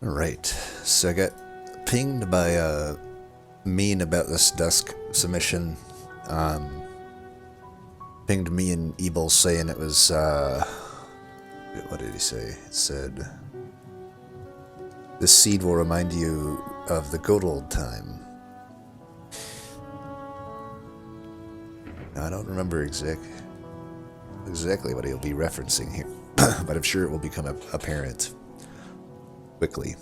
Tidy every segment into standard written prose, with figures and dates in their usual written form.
Alright, so I got pinged by Mean about this dusk submission. Pinged me and Ebel saying it was, what did he say? It said, this seed will remind you of the good old time. Now, I don't remember exactly what he'll be referencing here, but I'm sure it will become apparent quickly.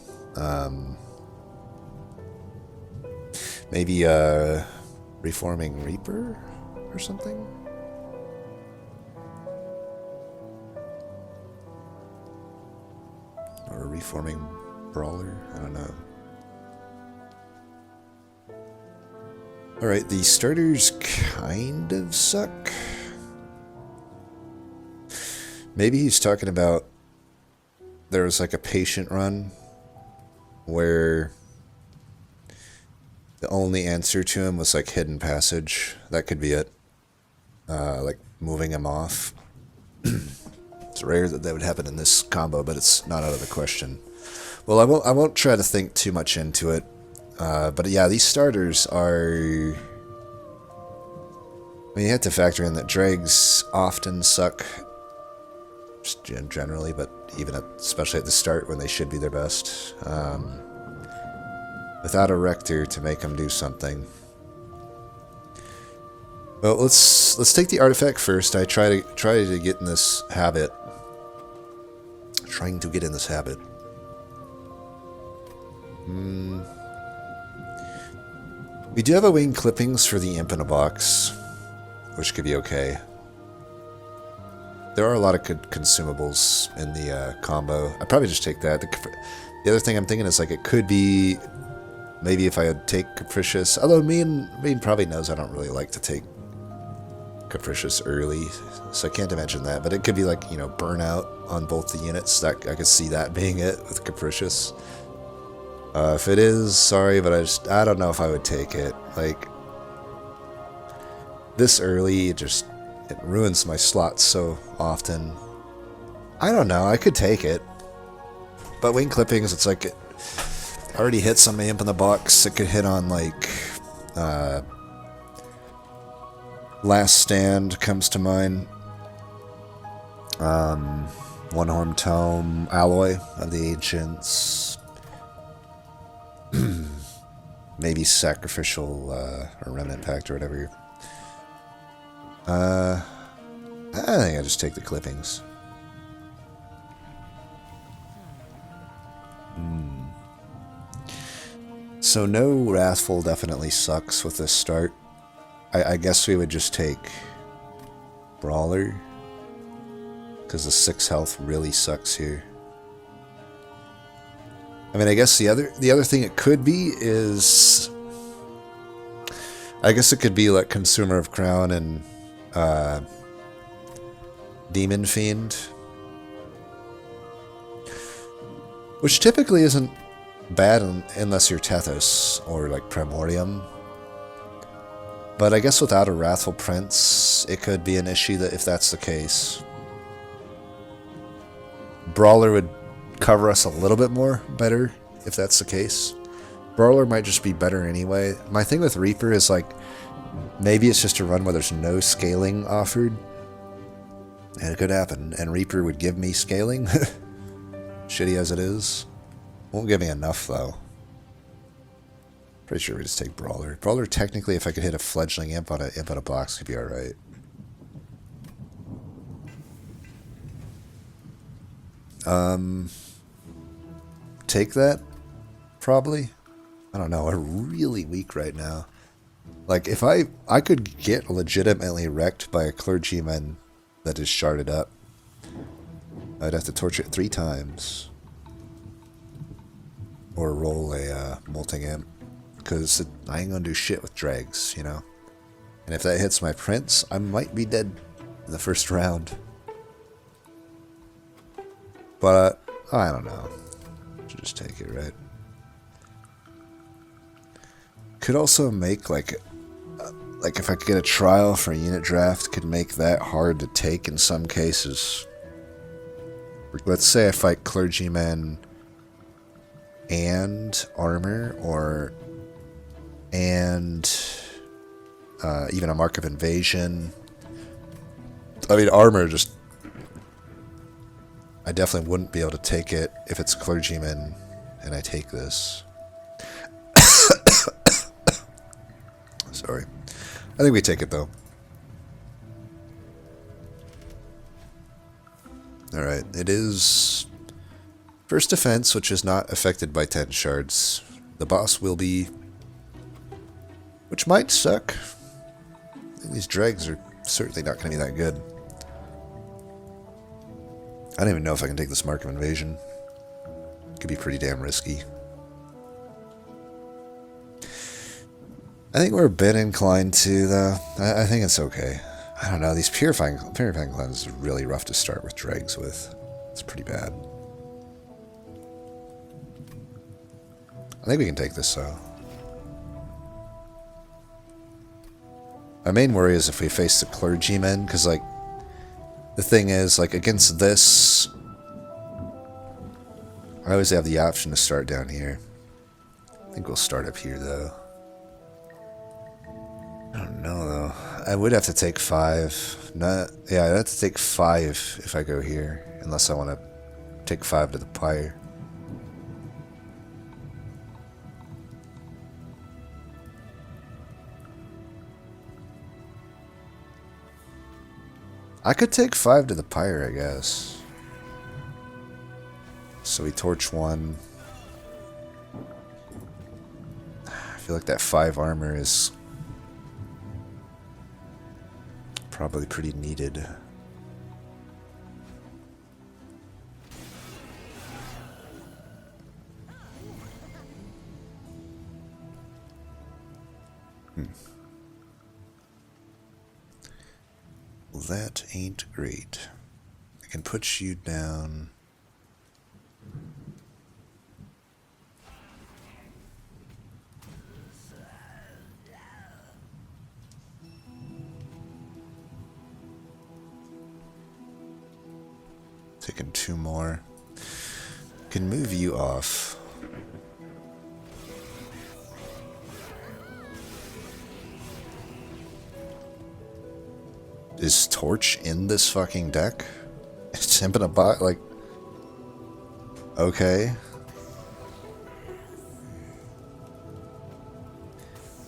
Maybe Reforming Reaper or something? Or a Reforming Brawler? I don't know. Alright, the starters kind of suck. Maybe he's talking about there was like a patient run where the only answer to him was like hidden passage. That could be it. Like moving him off. It's rare that would happen in this combo, but it's not out of the question. Well, I won't try to think too much into it. But yeah, these starters are... I mean, you have to factor in that dregs often suck. Just generally, but even especially at the start when they should be their best. Without a rector to make them do something. Well, let's take the artifact first. I try to get in this habit. Trying to get in this habit. We do have a wing clippings for the imp in a box, which could be okay. There are a lot of good consumables in the combo. I'd probably just take that. The other thing I'm thinking is like it could be maybe if I had take Capricious. Although Mean probably knows I don't really like to take Capricious early, so I can't imagine that. But it could be like, you know, burnout on both the units. That I could see that being it with Capricious. If it is, sorry, but I don't know if I would take it. Like this early, it ruins my slots so often. I don't know, I could take it. But wing clippings, it's like it already hits on my imp in the box. It could hit on like Last Stand comes to mind. One Horn Tome, Alloy of the Ancients. Maybe Sacrificial or Remnant Pact or whatever. I think I just take the clippings. So no Wrathful definitely sucks with this start. I guess we would just take Brawler, because the 6 health really sucks here. I mean, I guess the other thing it could be is, I guess it could be like Consumer of Crown and Demon Fiend, which typically isn't bad unless you're Tethys or like Primordium. But I guess without a Wrathful Prince, it could be an issue that if that's the case. Brawler would cover us a little bit more better if that's the case. Brawler might just be better anyway. My thing with Reaper is like, maybe it's just a run where there's no scaling offered. And it could happen. And Reaper would give me scaling. Shitty as it is. Won't give me enough though. Pretty sure we just take Brawler. Brawler technically, if I could hit a fledgling imp on a box, could be alright. Take that? Probably. I don't know, we're really weak right now. Like, if I could get legitimately wrecked by a clergyman that is sharded up, I'd have to torch it 3 times. Or roll a molting imp. Because I ain't gonna do shit with dregs, you know? And if that hits my prince, I might be dead in the first round. But, I don't know. Should just take it, right? Could also make, like if I could get a trial for a unit draft, could make that hard to take in some cases. Let's say I fight Clergyman and armor, or and even a mark of invasion. I mean, armor just... I definitely wouldn't be able to take it if it's clergyman and I take this. Sorry. I think we take it, though. Alright, it is first defense, which is not affected by 10 shards. The boss will be... which might suck. These dregs are certainly not going to be that good. I don't even know if I can take this mark of invasion. Could be pretty damn risky. I think we're a bit inclined to, though. I think it's okay. I don't know, these purifying cleanses are really rough to start with dregs with. It's pretty bad. I think we can take this, though. My main worry is if we face the clergyman, because, like, the thing is, like, against this, I always have the option to start down here. I think we'll start up here, though. I don't know, though. I would have to take 5. Yeah, I'd have to take 5 if I go here, unless I want to take 5 to the pyre. I could take 5 to the pyre, I guess. So we torch 1. I feel like that 5 armor is probably pretty needed. Well, that ain't great. I can put you down. Taking 2 more. Can move you off. Is Torch in this fucking deck? It's him in a bot, like... Okay.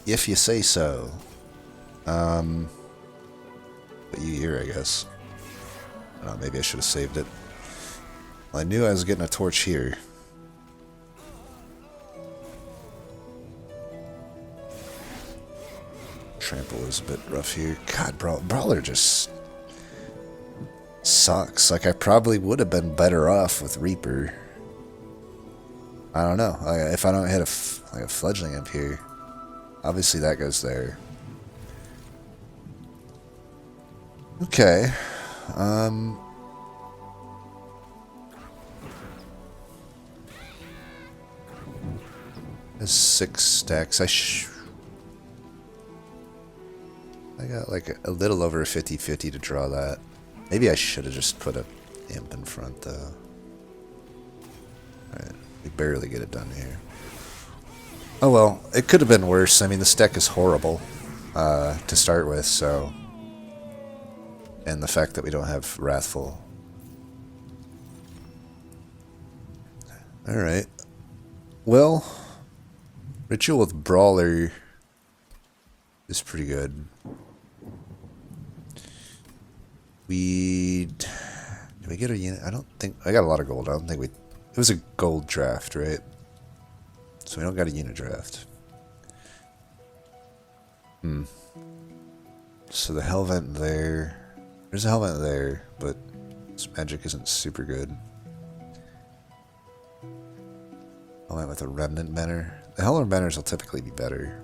If you say so. But you here, I guess. Oh, maybe I should have saved it. Well, I knew I was getting a torch here. Trample is a bit rough here. God, Brawler just sucks. Like, I probably would have been better off with Reaper. I don't know. Like, if I don't hit a fledgling up here. Obviously that goes there. Okay. There's 6 stacks. I got like a little over a 50-50 to draw that. Maybe I should have just put a imp in front, though. Alright, we barely get it done here. Oh well, it could have been worse. I mean, this deck is horrible to start with, so... And the fact that we don't have Wrathful. Alright. Well, Ritual with Brawler is pretty good. Did we get a unit? I don't think... I got a lot of gold. I don't think we... It was a gold draft, right? So we don't got a unit draft. So the Hellvent there... There's a Hellvent there, but this magic isn't super good. I went with a Remnant Banner. The Hellvent Banners will typically be better.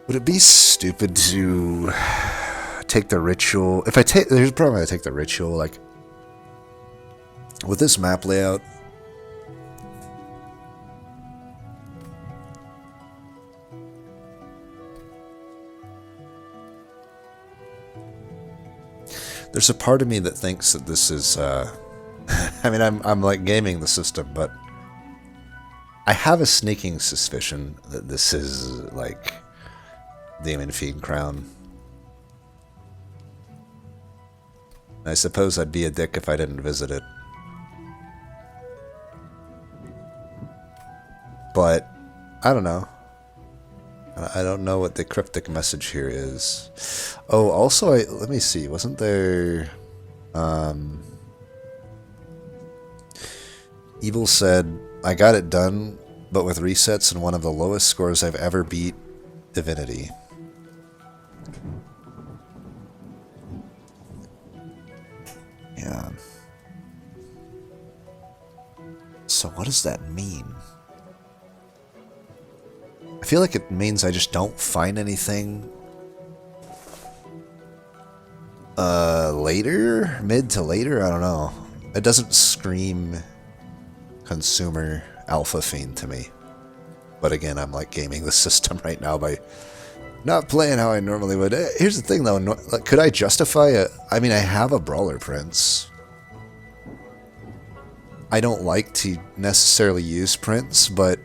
Would it be stupid to take the ritual? If I take, there's a problem. I take the ritual, like with this map layout. There's a part of me that thinks that this is, I mean, I'm like gaming the system, but I have a sneaking suspicion that this is like Demon Fiend Crown. I suppose I'd be a dick if I didn't visit it. But I don't know. I don't know what the cryptic message here is. Oh, also, let me see. Wasn't there... Evil said, I got it done, but with resets and one of the lowest scores I've ever beat Divinity. Yeah. So what does that mean? I feel like it means I just don't find anything later? Mid to later? I don't know. It doesn't scream consumer alpha fiend to me. But again, I'm like gaming the system right now by not playing how I normally would. Here's the thing though, could I justify I mean, I have a Brawler Prince. I don't like to necessarily use Prince, but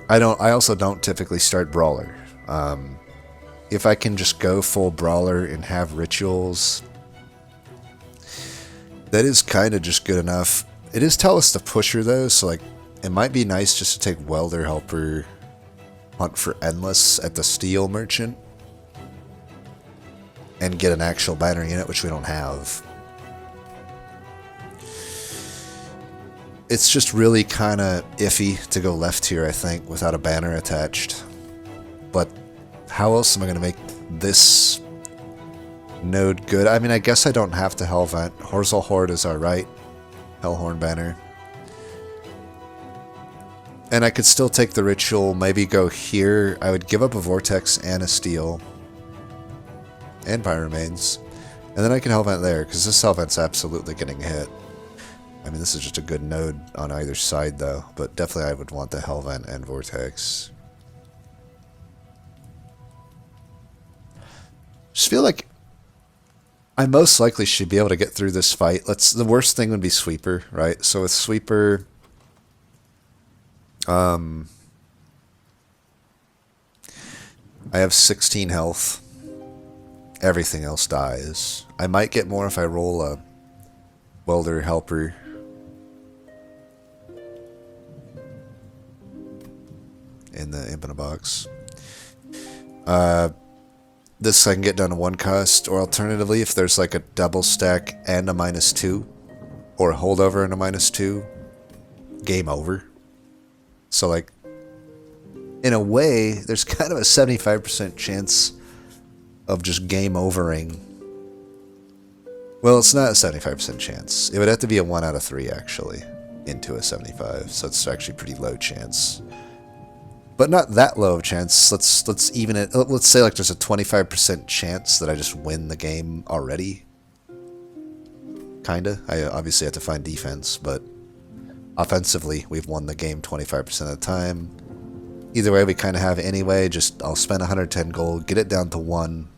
I also don't typically start Brawler. If I can just go full Brawler and have rituals, that is kind of just good enough. It is tell us the pusher though, so like it might be nice just to take Welder Helper, hunt for Endless at the Steel Merchant, and get an actual banner unit, which we don't have. It's just really kind of iffy to go left here, I think, without a banner attached. But how else am I going to make this node good? I mean, I guess I don't have to Hellvent. Horzal Horde is alright. Hellhorn banner. And I could still take the ritual, maybe go here. I would give up a Vortex and a Steel. And Pyramanes. And then I can Hellvent there, because this Hellvent's absolutely getting hit. I mean, this is just a good node on either side, though. But definitely I would want the Hellvent and Vortex. Just feel like I most likely should be able to get through this fight. The worst thing would be Sweeper, right? So with Sweeper... I have 16 health. Everything else dies. I might get more if I roll a Welder Helper. In the Imp in a Box. This I can get done in one cost, or alternatively, if there's like a double stack and a -2, or a holdover and a -2, game over. So like, in a way, there's kind of a 75% chance of just game overing. Well, it's not a 75% chance. It would have to be a 1 out of 3 actually, into a 75. So it's actually pretty low chance. But not that low of chance. Let's even it. Let's say like there's a 25% chance that I just win the game already. Kinda. I obviously have to find defense, but offensively we've won the game 25% of the time. Either way, we kind of have anyway. Just I'll spend 110 gold, get it down to 1.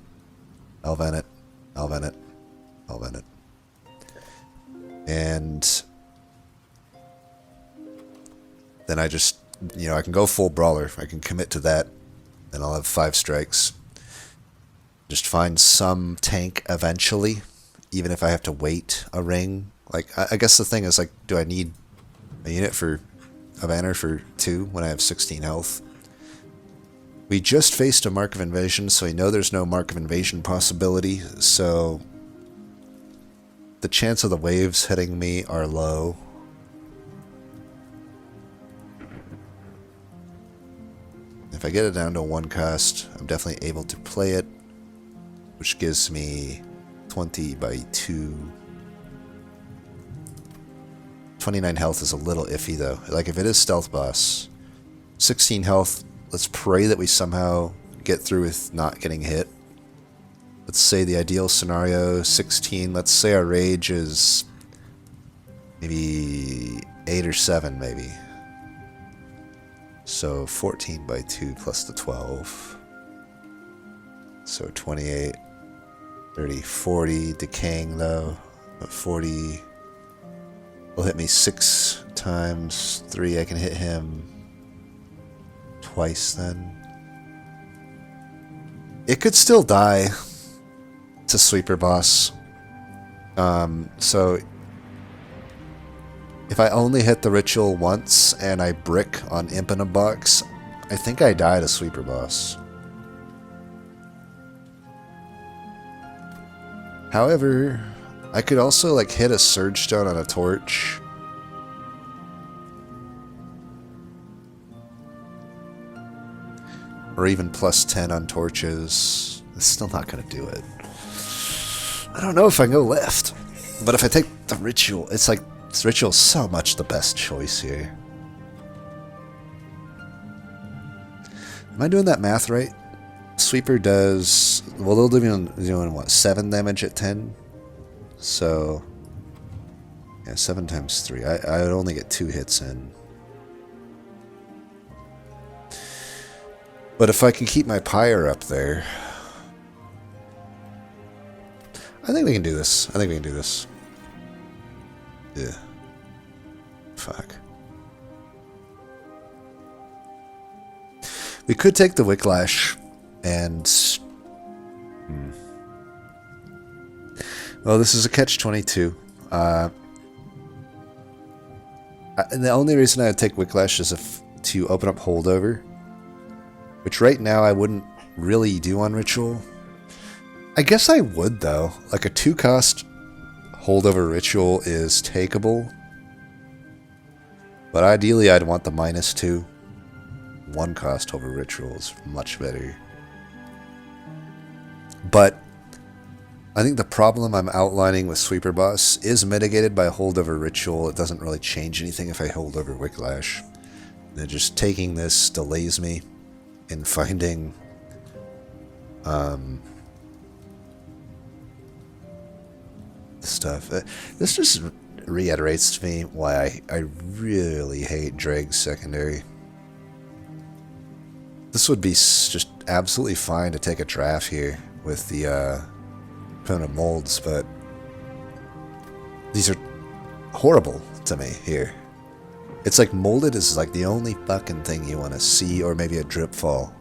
I'll vent it. I'll vent it. I'll vent it. And then I just, you know, I can go full Brawler. I can commit to that. Then I'll have 5 strikes. Just find some tank eventually, even if I have to wait a ring. Like, I guess the thing is, like, do I need a unit for a banner for 2 when I have 16 health? We just faced a Mark of Invasion, so we know there's no Mark of Invasion possibility, so the chance of the waves hitting me are low. If I get it down to 1 cost, I'm definitely able to play it, which gives me 20 by 2. 29 health is a little iffy though. Like if it is stealth boss, 16 health, let's pray that we somehow get through with not getting hit. Let's say the ideal scenario, 16, let's say our rage is maybe 8 or 7 maybe. So 14 by 2 plus the 12. So 28. 30, 40, decaying though. But 40 will hit me 6 times 3. I can hit him twice then. It could still die. It's a sweeper boss. So if I only hit the ritual once and I brick on Imp in a Box, I think I die to sweeper boss. However, I could also like hit a surge stone on a torch. Or even plus 10 on torches. It's still not going to do it. I don't know if I can go left. But if I take the ritual, it's like, this ritual is so much the best choice here. Am I doing that math right? Sweeper does, well, they'll doing what, 7 damage at 10? So, yeah, 7 times 3. I would only get 2 hits in. But if I can keep my pyre up there, I think we can do this. I think we can do this. Yeah. Fuck. We could take the Wicklash and... Well, this is a catch-22. And the only reason I would take Wicklash is to open up Holdover. Which right now I wouldn't really do on Ritual. I guess I would though. Like a 2-cost Holdover Ritual is takeable. But ideally I'd want the -2. 1-cost over Ritual is much better. But I think the problem I'm outlining with Sweeper Boss is mitigated by Holdover Ritual. It doesn't really change anything if I hold over Wicklash. Then just taking this delays me in finding stuff. This just reiterates to me why I really hate Drake's secondary. This would be just absolutely fine to take a draft here with the opponent molds, but these are horrible to me here. It's like molded is like the only fucking thing you want to see, or maybe a drip fall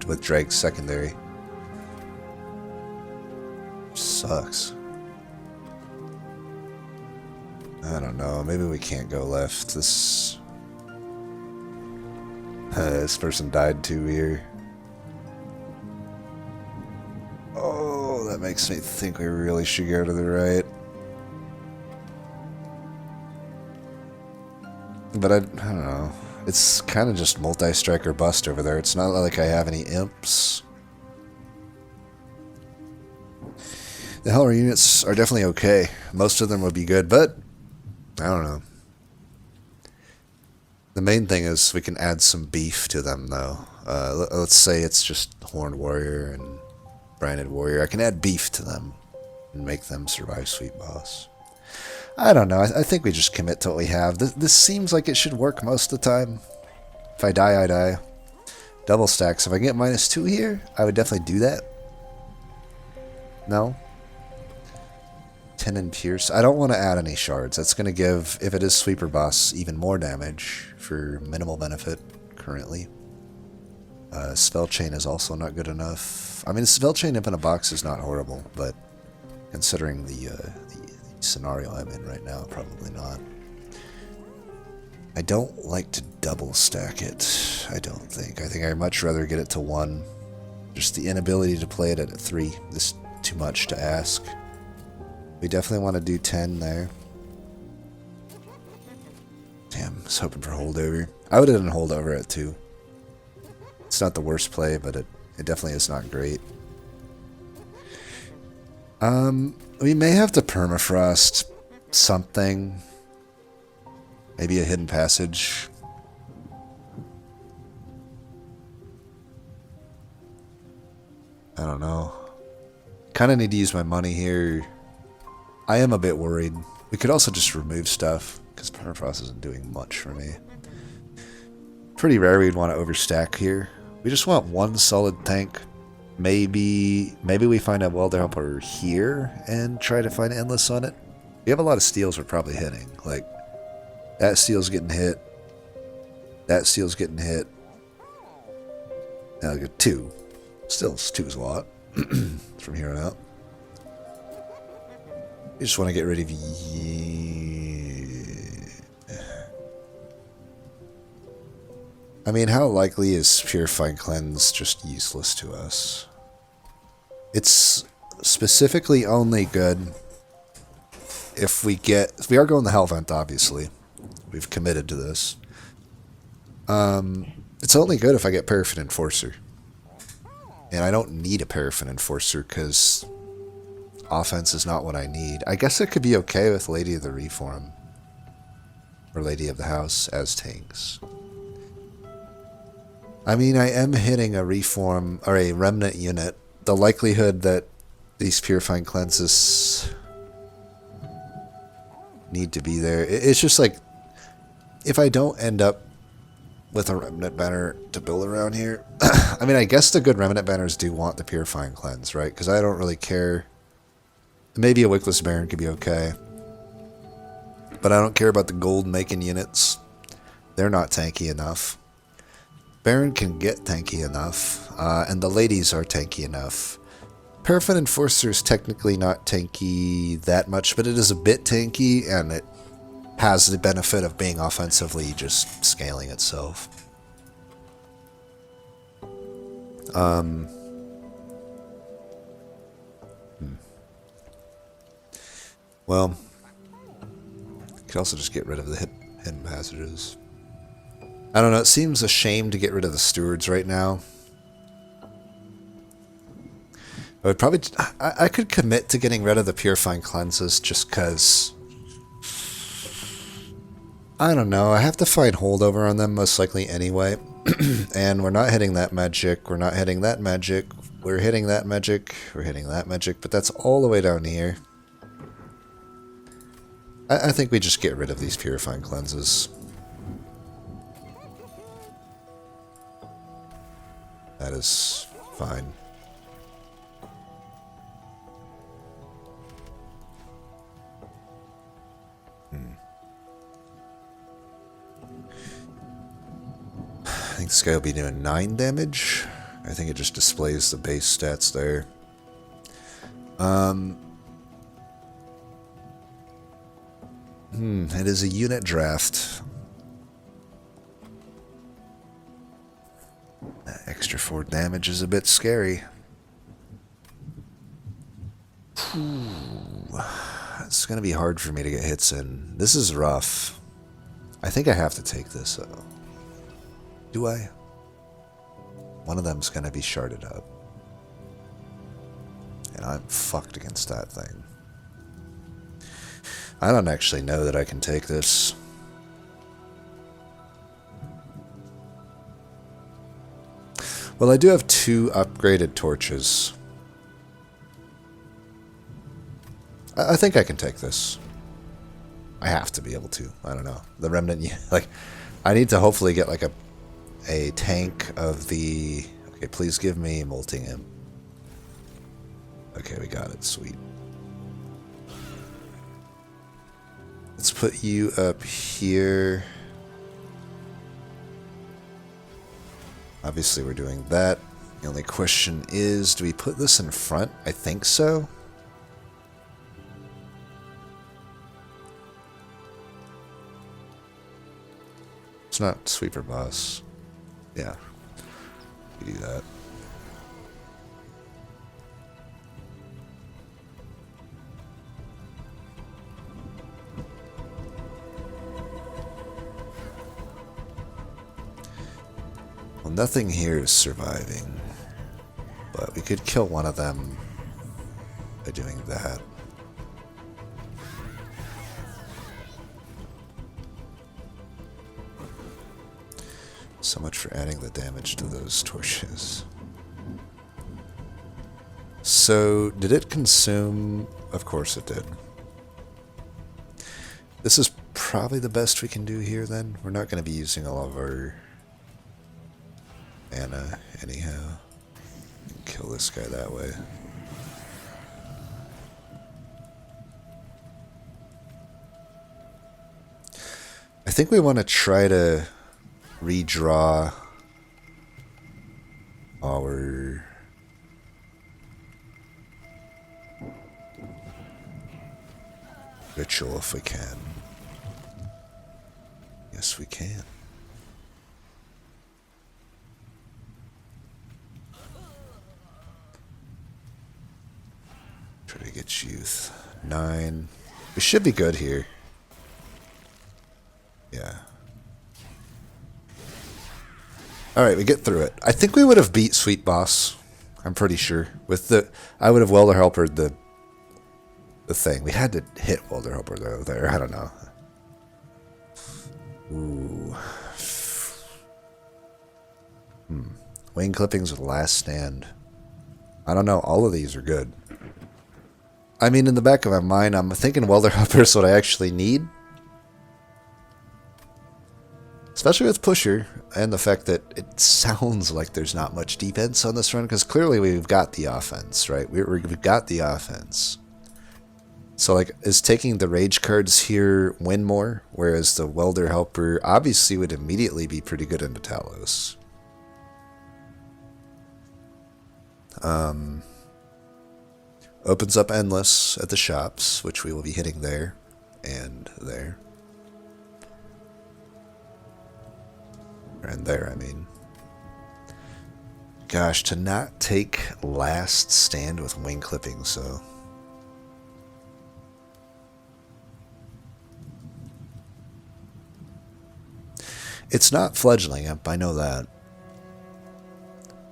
with Drake's secondary. Sucks. I don't know. Maybe we can't go left. This person died too here. Oh, that makes me think we really should go to the right. But I don't know. It's kind of just multi-strike or bust over there. It's not like I have any imps. The Heller units are definitely okay. Most of them would be good, but I don't know. The main thing is we can add some beef to them, though. Let's say it's just Horned Warrior and Branded Warrior. I can add beef to them and make them survive Sweet Boss. I don't know. I think we just commit to what we have. This seems like it should work most of the time. If I die, I die. Double stacks. If I get -2 here, I would definitely do that. No? 10 and Pierce. I don't want to add any shards. That's going to give, if it is Sweeper Boss, even more damage for minimal benefit currently. Spell Chain is also not good enough. I mean, Spell Chain Imp in a Box is not horrible, but considering the scenario I'm in right now, probably not. I don't like to double stack it, I don't think. I think I'd much rather get it to 1. Just the inability to play it at 3 is too much to ask. We definitely want to do 10 there. Damn, I was hoping for holdover. I would have done holdover at 2. It's not the worst play, but it definitely is not great. We may have to permafrost something. Maybe a hidden passage. I don't know. Kind of need to use my money here. I am a bit worried. We could also just remove stuff, because permafrost isn't doing much for me. Pretty rare we'd want to overstack here. We just want 1 solid tank. Maybe we find a welder helper here and try to find endless on it. We have a lot of steels we're probably hitting. Like, that steel's getting hit. That steel's getting hit. Now I got 2. Still, 2's a lot from here on out. You just want to get rid of I mean, how likely is Purifying Cleanse just useless to us? It's specifically only good if we are going the Hell Vent, obviously. We've committed to this. It's only good if I get Paraffin Enforcer. And I don't need a Paraffin Enforcer because offense is not what I need. I guess it could be okay with Lady of the Reform or Lady of the House as tanks. I mean, I am hitting a Reform or a Remnant unit. The likelihood that these Purifying Cleanses need to be there. It's just like, if I don't end up with a Remnant banner to build around here, I mean, I guess the good Remnant banners do want the Purifying Cleanse, right? Because I don't really care. Maybe a Wickless Baron could be okay. But I don't care about the gold making units. They're not tanky enough. Baron can get tanky enough, and the ladies are tanky enough. Paraffin Enforcer is technically not tanky that much, but it is a bit tanky, and it has the benefit of being offensively just scaling itself. Well, you could also just get rid of the hidden passages. I don't know, it seems a shame to get rid of the stewards right now. I would probably... I could commit to getting rid of the Purifying Cleanses just because... I don't know, I have to find holdover on them most likely anyway. And we're not hitting that magic, we're not hitting that magic, we're hitting that magic, we're hitting that magic, but that's all the way down here. I think we just get rid of these Purifying Cleanses. That is fine. I think this guy will be doing 9 damage. I think it just displays the base stats there. It is a unit draft. That extra 4 damage is a bit scary. It's going to be hard for me to get hits in. This is rough. I think I have to take this, though. Do I? One of them's going to be sharded up. And I'm fucked against that thing. I don't actually know that I can take this. Well, I do have 2 upgraded torches. I think I can take this. I have to be able to. I don't know. The remnant, like, I need to hopefully get like a tank of the... Okay, please give me Molting Imp. Okay, we got it. Sweet. Let's put you up here. Obviously, we're doing that. The only question is, do we put this in front? I think so. It's not Sweeper Boss. Yeah. We do that. Well, nothing here is surviving, but we could kill one of them by doing that. So much for adding the damage to those torches. So, did it consume? Of course it did. This is probably the best we can do here then. We're not going to be using all of our mana anyhow. Kill this guy that way. I think we want to try to redraw our ritual if we can. Yes, we can. Try to get youth. 9. We should be good here. Yeah. Alright, we get through it. I think we would have beat Sweet Boss. I'm pretty sure. With the I would have Welder Helpered the thing. We had to hit Welder Helper though there. I don't know. Ooh. Wing clippings with Last Stand. I don't know. All of these are good. I mean, in the back of my mind, I'm thinking Welder Helper is what I actually need. Especially with Pusher, and the fact that it sounds like there's not much defense on this run, because clearly we've got the offense, right? We've got the offense. So, like, is taking the Rage cards here win more? Whereas the Welder Helper obviously would immediately be pretty good into Talos. Opens up Endless at the shops, which we will be hitting there and there. And there, I mean. Gosh, to not take Last Stand with wing clippings, so. It's not Fledgling Imp, I know that.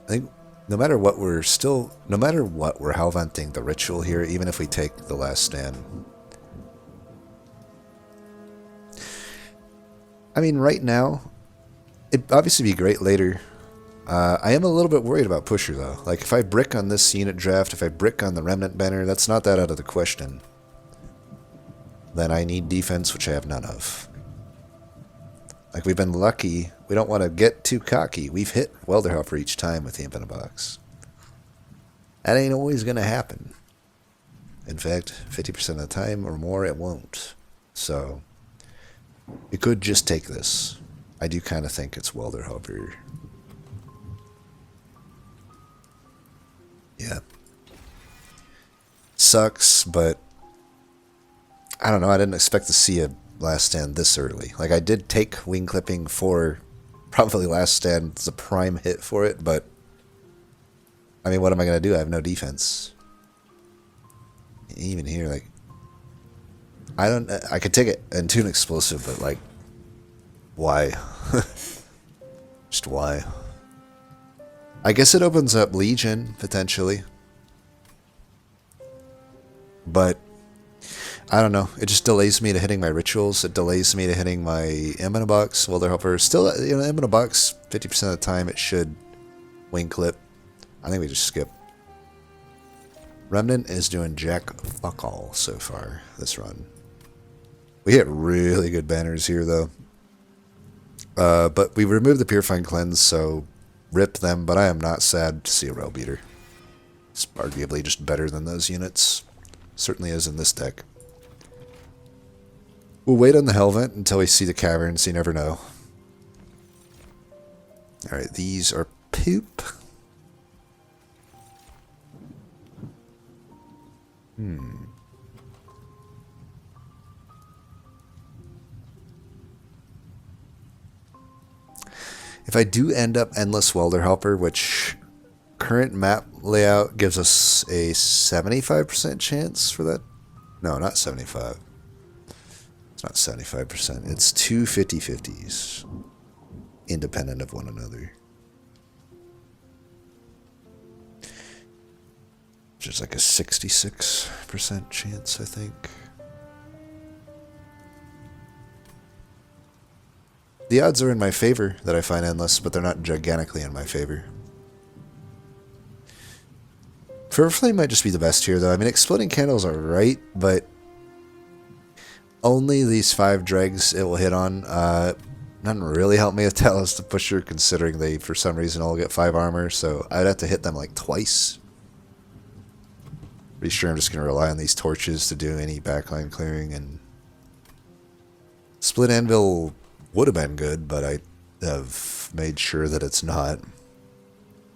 I think no matter what we're Hellventing the ritual here, even if we take the Last Stand. I mean, right now, it'd obviously be great later. I am a little bit worried about Pusher, though. Like, if I brick on this unit draft, if I brick on the Remnant banner, that's not that out of the question. Then I need defense, which I have none of. Like, we've been lucky. We don't want to get too cocky. We've hit Welder Helper each time with the Imp in a Box. That ain't always going to happen. In fact, 50% of the time or more, it won't. So, we could just take this. I do kind of think it's Welder Helper. Yeah. Sucks, but I don't know. I didn't expect to see a Last Stand this early. Like, I did take wing clipping for probably Last Stand. It's a prime hit for it, but I mean, what am I going to do? I have no defense. Even here, like, I could take it and tune explosive, but like, why? Just why? I guess it opens up Legion, potentially. But I don't know. It just delays me to hitting my rituals. It delays me to hitting my Imp in a Box. Welder Helper. Still, you know, Imp in a Box, 50% of the time it should wing clip. I think we just skip. Remnant is doing jack fuck all so far this run. We hit really good banners here, though. But we removed the Purifying Cleanse, so rip them, but I am not sad to see a Rail Beater. It's arguably just better than those units. Certainly is in this deck. We'll wait on the Hellvent until we see the caverns, you never know. Alright, these are poop. If I do end up Endless Welder Helper, which current map layout gives us a 75% chance for that. No, not 75. It's not 75%. It's two 50-50s. Independent of one another. Which is like a 66% chance, I think. The odds are in my favor that I find Endless, but they're not gigantically in my favor. Forever Flame might just be the best here, though. I mean, Exploding Candles are right, but only these 5 dregs it will hit on. Nothing really helped me with Talos the Pusher, considering they, for some reason, all get 5 armor, so I'd have to hit them like twice. Pretty sure I'm just going to rely on these torches to do any backline clearing, and Split Anvil would have been good, but I have made sure that it's not.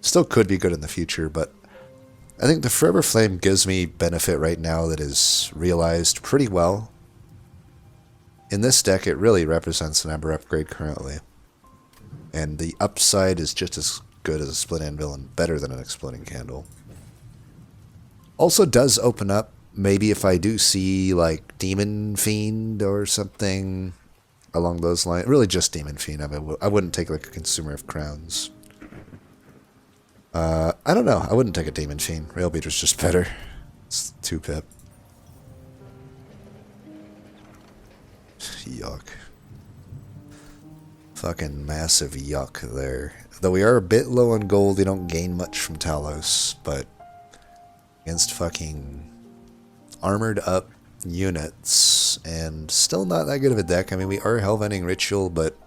Still could be good in the future, but I think the Forever Flame gives me benefit right now that is realized pretty well. In this deck, it really represents an Ember upgrade currently. And the upside is just as good as a Split Anvil and better than an Exploding Candle. Also does open up, maybe if I do see like Demon Fiend or something along those lines. Really just Demon Fiend. I wouldn't take like a Consumer of Crowns. I don't know. I wouldn't take a Demon Fiend. Rail Beater's just better. It's 2 pip. Yuck. Fucking massive yuck there. Though we are a bit low on gold, we don't gain much from Talos, but against fucking armored up units, and still not that good of a deck. I mean, we are Hellvending Ritual, but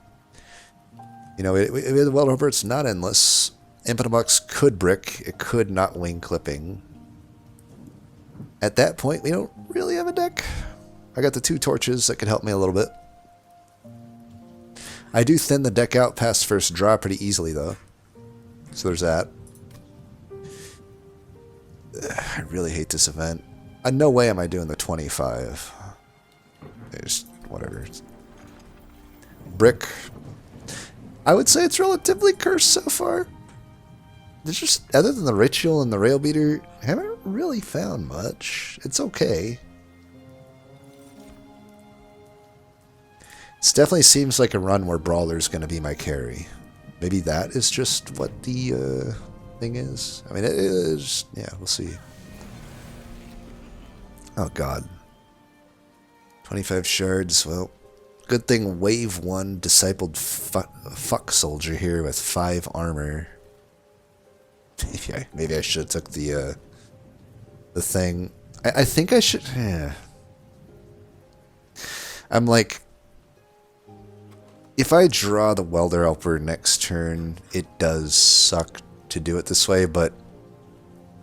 you know, well, it's not endless. Infinite Box could brick, it could not wing clipping. At that point, we don't really have a deck. I got the 2 torches that could help me a little bit. I do thin the deck out past first draw pretty easily, though. So there's that. I really hate this event. No way am I doing the 25. There's whatever. Brick. I would say it's relatively cursed so far. There's just, other than the Ritual and the Rail Beater, I haven't really found much. It's okay. It definitely seems like a run where Brawler's going to be my carry. Maybe that is just what the thing is. I mean, it is. Yeah, we'll see. Oh, God. 25 shards. Well, good thing Wave 1 Discipled fuck Soldier here with 5 armor. Maybe I should have took the thing. I think I should. Yeah. I'm like, if I draw the Welder Helper next turn, it does suck to do it this way, but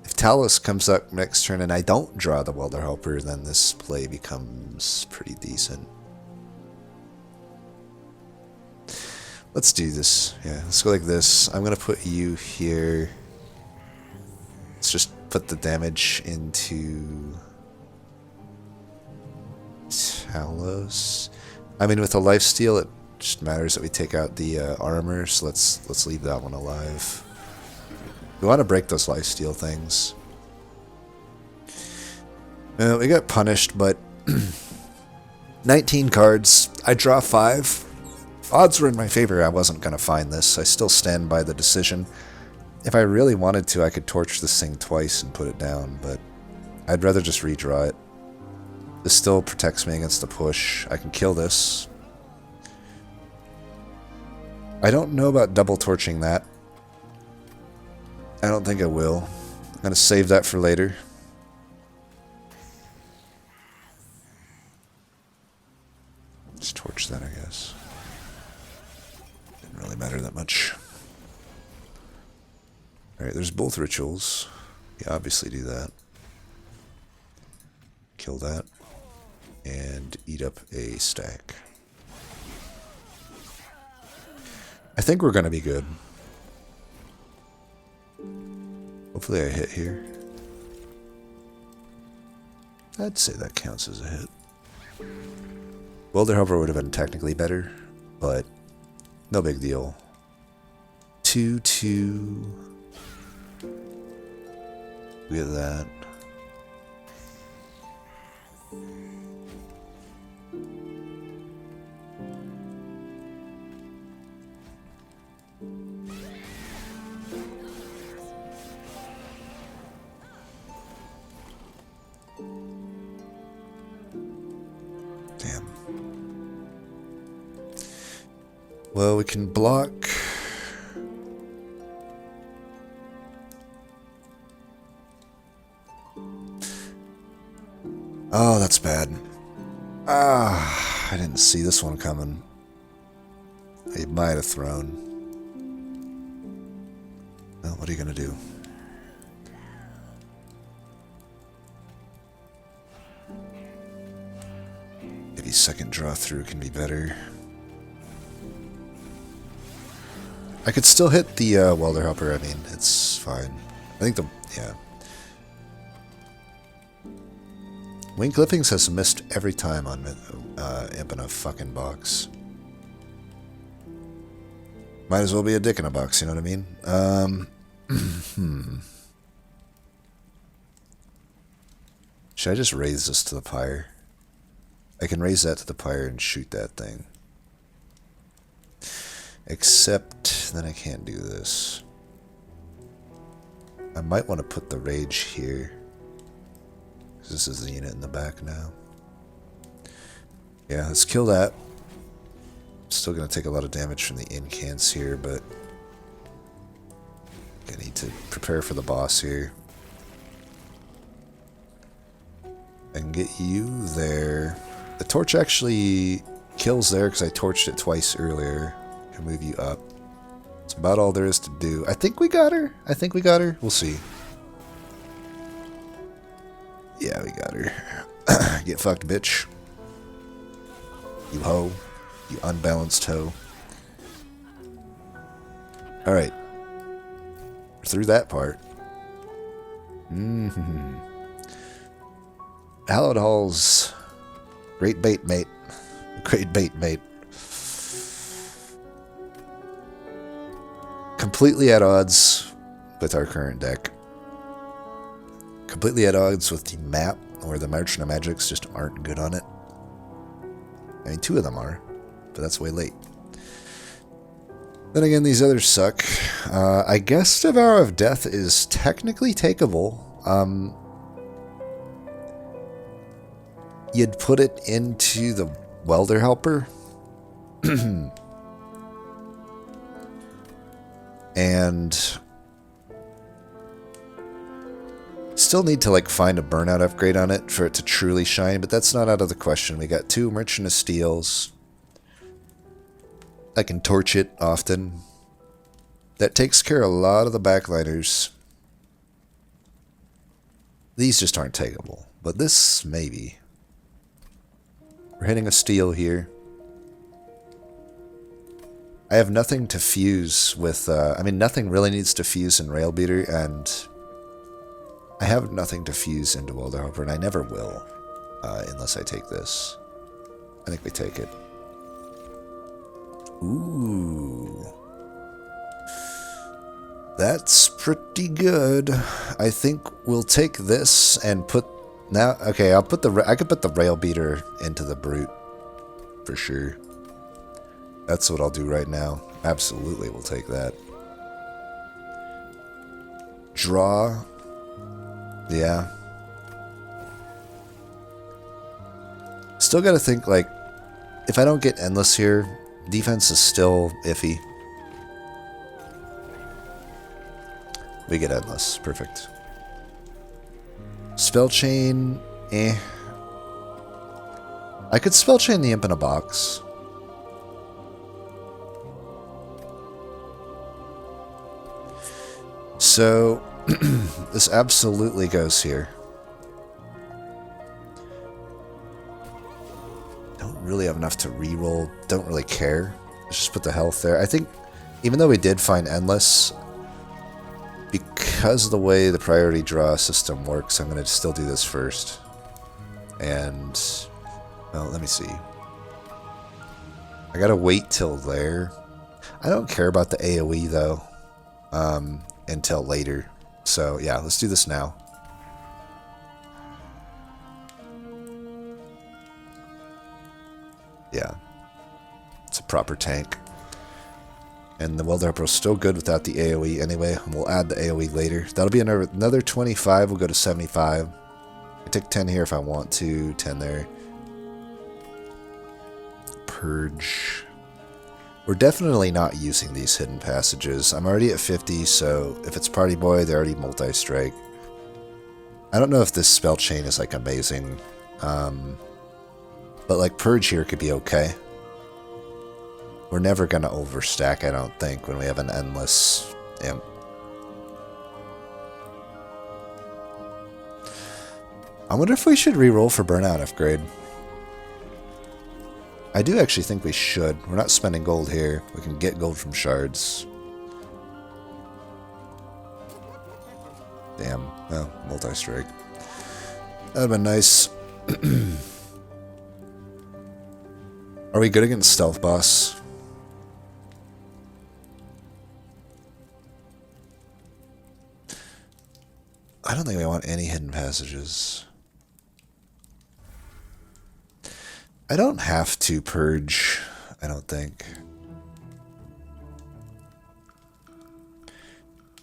if Talos comes up next turn and I don't draw the Welder Helper, then this play becomes pretty decent. Let's do this. Yeah, let's go like this. I'm going to put you here. Let's just put the damage into Talos. I mean, with a lifesteal, it just matters that we take out the armor, so let's leave that one alive. We want to break those lifesteal things. We got punished, but 19 cards. I draw 5. Odds were in my favor. I wasn't going to find this. I still stand by the decision. If I really wanted to, I could torch this thing twice and put it down, but I'd rather just redraw it. This still protects me against the push. I can kill this. I don't know about double torching that. I don't think I will. I'm going to save that for later. Just torch that, I guess. Didn't really matter that much. Alright, there's both rituals. You obviously do that. Kill that. And eat up a stack. I think we're going to be good. Hopefully I hit here. I'd say that counts as a hit. Welder Helper would have been technically better, but no big deal. 2-2. Look at that. Damn. Well, we can block. Oh, that's bad. Ah, I didn't see this one coming. He might have thrown. Well, what are you gonna do? Maybe second draw through can be better. I could still hit the welder helper. I mean, it's fine. I think yeah. Wing Clippings has missed every time on Imp in a fucking box. Might as well be a dick in a box, you know what I mean? Should I just raise this to the pyre? I can raise that to the pyre and shoot that thing. Except, then I can't do this. I might want to put the rage here. This is the unit in the back now. Yeah, let's kill that. Still going to take a lot of damage from the incants here, but I need to prepare for the boss here. I can get you there. The torch actually kills there because I torched it twice earlier. I can move you up. That's about all there is to do. I think we got her. I think we got her. We'll see. Yeah, we got her. Get fucked, bitch. You hoe. You unbalanced hoe. Alright. Through that part. Hallowed Halls. Great bait, mate. Great bait, mate. Completely at odds with our current deck. Completely at odds with the map, where the Merchant of Magics just aren't good on it. I mean, two of them are, but that's way late. Then again, these others suck. I guess Devourer of Death is technically takeable. You'd put it into the Welder Helper. And still need to like find a burnout upgrade on it for it to truly shine, but that's not out of the question. We got 2 Merchant of Steels. I can torch it often. That takes care of a lot of the backliners. These just aren't takeable, but this maybe. We're hitting a steel here. I have nothing to fuse with, I mean, nothing really needs to fuse in Railbeater, and I have nothing to fuse into Welder Helper, and I never will, unless I take this. I think we take it. Ooh. That's pretty good. I think we'll take this and put... Now, okay, I could put the Railbeater into the Brute, for sure. That's what I'll do right now. Absolutely, we'll take that. Draw. Yeah. Still gotta think, like, if I don't get Endless here, defense is still iffy. We get Endless. Perfect. Spell Chain, eh. I could Spell Chain the Imp in a box. So, this absolutely goes here. Don't really have enough to reroll. Don't really care. Let's just put the health there. I think, even though we did find Endless, because of the way the priority draw system works, I'm going to still do this first. And, well, let me see. I got to wait till there. I don't care about the AoE, though. Until later. So yeah, let's do this now. Yeah. It's a proper tank. And the Welder Helper is still good without the AoE anyway. And we'll add the AoE later. That'll be another 25. We'll go to 75. I take 10 here if I want to. 10 there. Purge. We're definitely not using these hidden passages. I'm already at 50, so if it's Party Boy, they're already multi-strike. I don't know if this spell chain is like amazing, but like Purge here could be okay. We're never going to overstack, I don't think, when we have an endless imp. I wonder if we should re-roll for Burnout Upgrade. I do actually think we should. We're not spending gold here. We can get gold from shards. Damn. Well, multi-strike. That would have been nice. Are we good against Stealth Boss? I don't think we want any hidden passages. I don't have to purge, I don't think.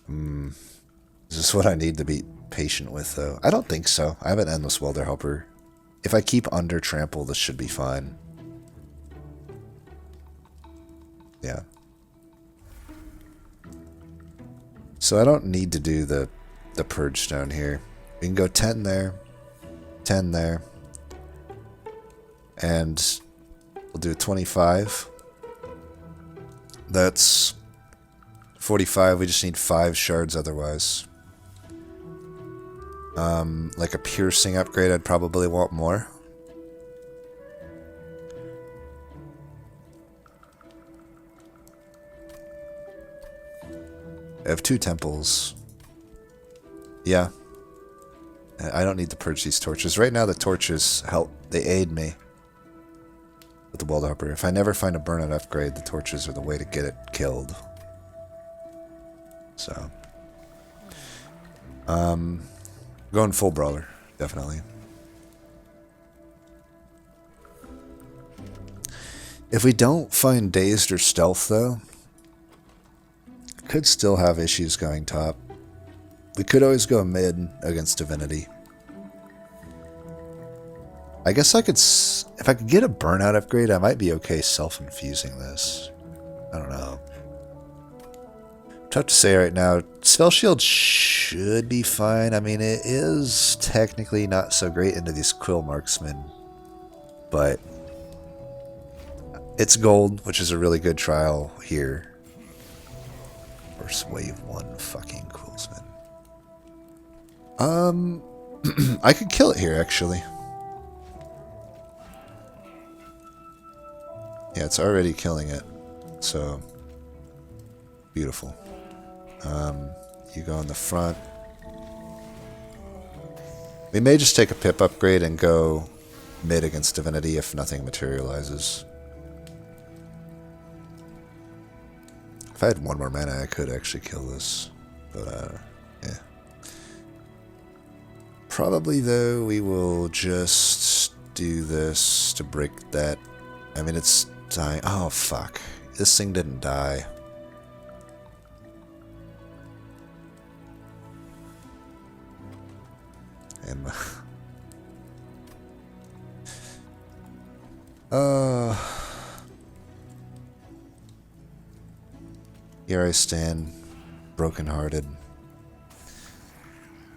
Is this what I need to be patient with, though? I don't think so. I have an Endless Welder Helper. If I keep under Trample, this should be fine. Yeah. So I don't need to do the Purge Stone here. We can go 10 there, 10 there, and we'll do 25. That's 45. We just need 5 shards otherwise. Like a piercing upgrade, I'd probably want more. I have 2 temples. Yeah. I don't need to purge these torches. Right now the torches help. They aid me with the Welder Helper. If I never find a burnout upgrade, the torches are the way to get it killed. So. Going full brawler, definitely. If we don't find dazed or stealth, though, could still have issues going top. We could always go mid against Divinity. I guess I could, if I could get a burnout upgrade, I might be okay self-infusing this. I don't know. Tough to say right now. Spell Shield should be fine. I mean, it is technically not so great into these Quill Marksmen, but it's gold, which is a really good trial here. First wave 1 fucking Quillsman. I could kill it here, actually. Yeah, it's already killing it. So, beautiful. You go in the front. We may just take a pip upgrade and go mid against Divinity if nothing materializes. If I had 1 more mana, I could actually kill this. But, yeah. Probably, though, we will just do this to break that. I mean, it's dying. Oh, fuck. This thing didn't die. And here I stand, brokenhearted.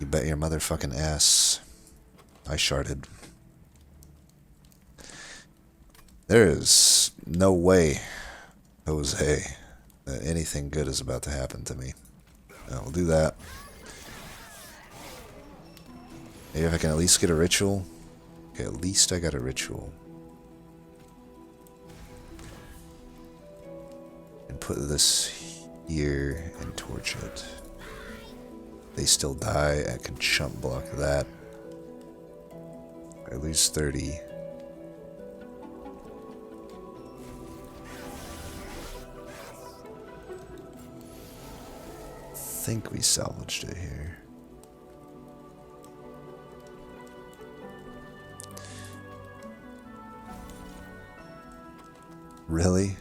You bet your motherfucking ass I sharded. There is no way, Jose, that anything good is about to happen to me. We'll do that. Maybe if I can at least get a ritual. Okay, at least I got a ritual. And put this here and torch it. They still die. I can chump block that. I lose 30. I think we salvaged it here. Really?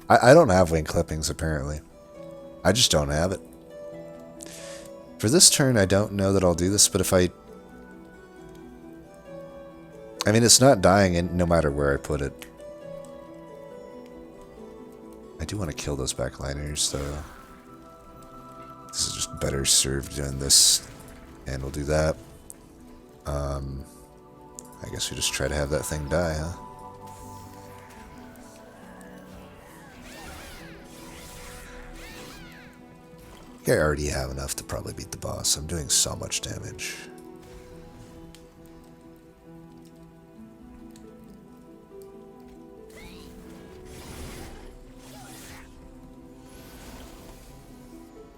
I don't have wing clippings, apparently. I just don't have it. For this turn, I don't know that I'll do this, but if I mean, it's not dying in, no matter where I put it. I do want to kill those backliners, though. This is just better served doing this, and we'll do that. I guess we just try to have that thing die, huh? I already have enough to probably beat the boss. I'm doing so much damage.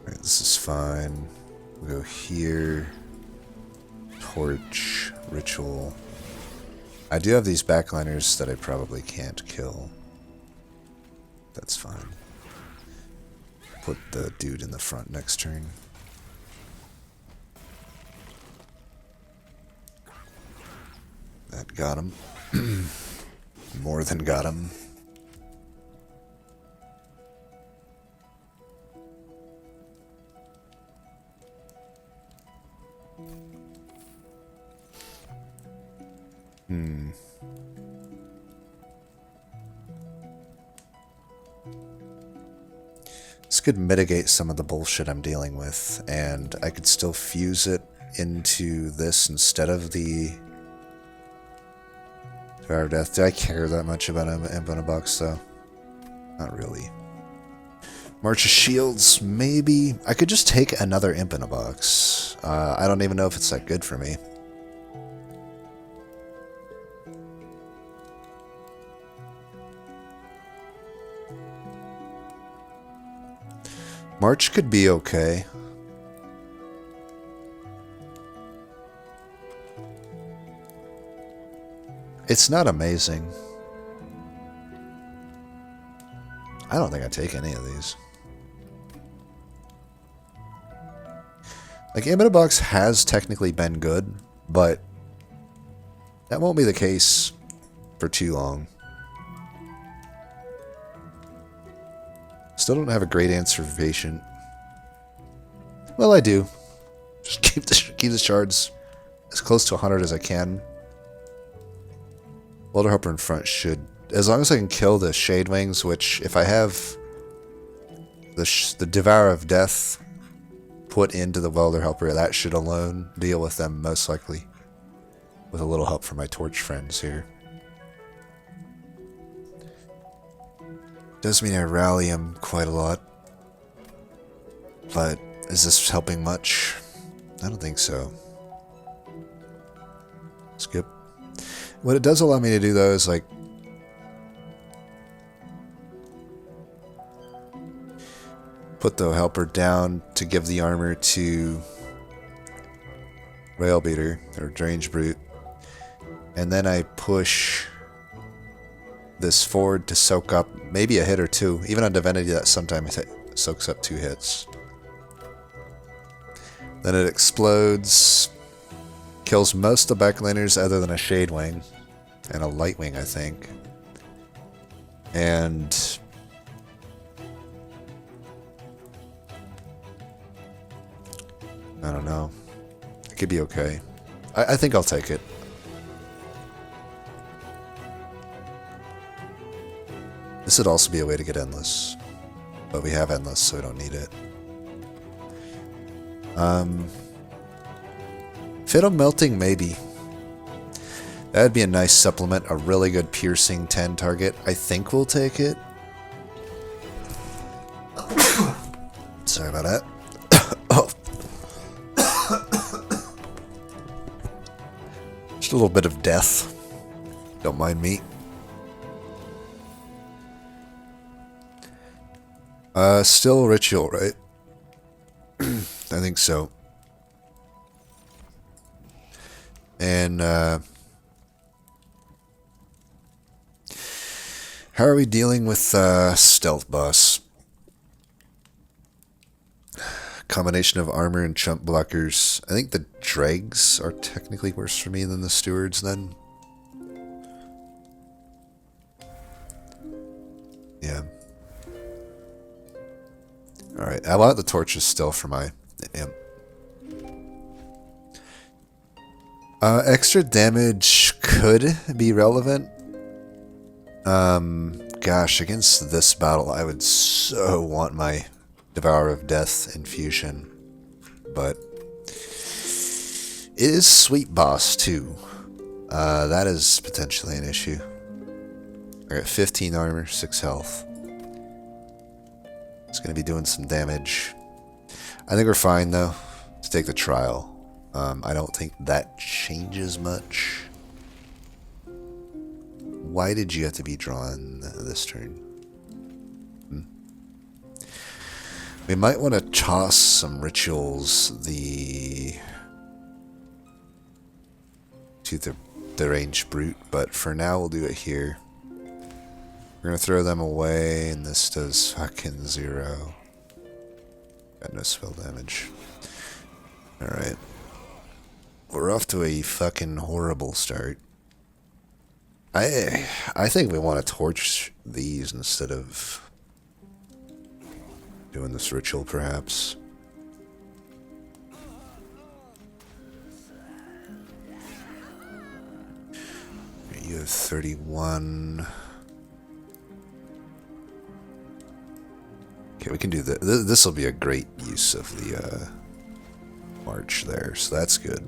Alright, this is fine. We'll go here. Torch. Ritual. I do have these backliners that I probably can't kill. That's fine. Put the dude in the front next turn. That got him. More than got him. This could mitigate some of the bullshit I'm dealing with, and I could still fuse it into this instead of the Devour of Death. Do I care that much about an imp in a box, though? Not really. March of Shields, maybe. I could just take another imp in a box. I don't even know if it's that good for me. March could be okay. It's not amazing. I don't think I'd take any of these. Like, Imp in a Box has technically been good, but that won't be the case for too long. Still don't have a great answer for Patient. Well, I do. Just keep the shards as close to 100 as I can. Welder Helper in front should... As long as I can kill the Shade Wings, which if I have the Devour of Death put into the Welder Helper, that should alone deal with them most likely. With a little help from my Torch friends here. Does mean I rally him quite a lot. But is this helping much? I don't think so. Skip. What it does allow me to do though is like put the helper down to give the armor to Railbeater or Strange Brute, and then I push this forward to soak up maybe a hit or two. Even on Divinity, that sometimes soaks up 2 hits. Then it explodes, kills most of the backliners other than a Shade Wing and a Light Wing, I think. And I don't know. It could be okay. I think I'll take it. This would also be a way to get Endless. But we have Endless, so we don't need it. Fatal Melting, maybe. That'd be a nice supplement. A really good piercing 10 target. I think we'll take it. Sorry about that. Oh. Just a little bit of death. Don't mind me. Still Ritual, right? I think so. And, how are we dealing with, Stealth Boss? Combination of armor and chump blockers. I think the Dregs are technically worse for me than the Stewards, then. Yeah. Alright, I want the torches still for my imp. Extra damage could be relevant. Gosh, against this battle, I would so want my Devour of Death infusion. But it is Sweet Boss, too. That is potentially an issue. I got 15 armor, 6 health. It's going to be doing some damage. I think we're fine, though, to take the trial. I don't think that changes much. Why did you have to be drawn this turn? We might want to toss some rituals to the deranged brute, but for now we'll do it here. We're gonna throw them away, and this does fucking 0. Got no spell damage. Alright. We're off to a fucking horrible start. I think we want to torch these instead of doing this ritual, perhaps. You have 31. Okay, we can do that. This will be a great use of the march there, so that's good.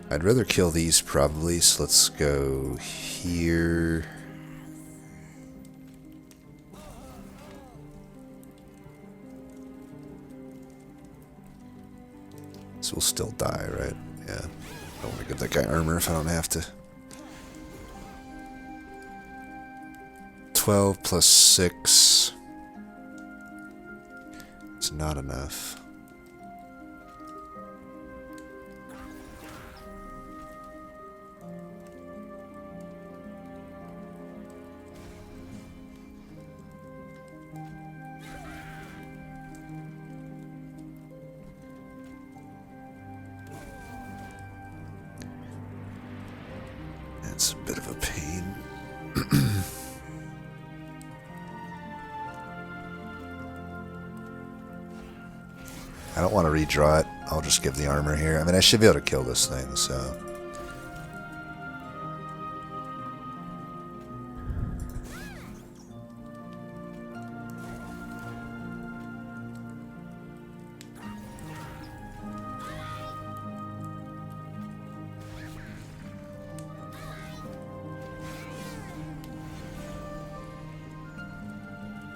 I'd rather kill these probably, so let's go here. So we'll still die, right? Yeah. I don't want to give that guy armor if I don't have to. 12 plus 6. It's not enough. It's a bit of a pain. I don't want to redraw it. I'll just give the armor here. I mean, I should be able to kill this thing, so.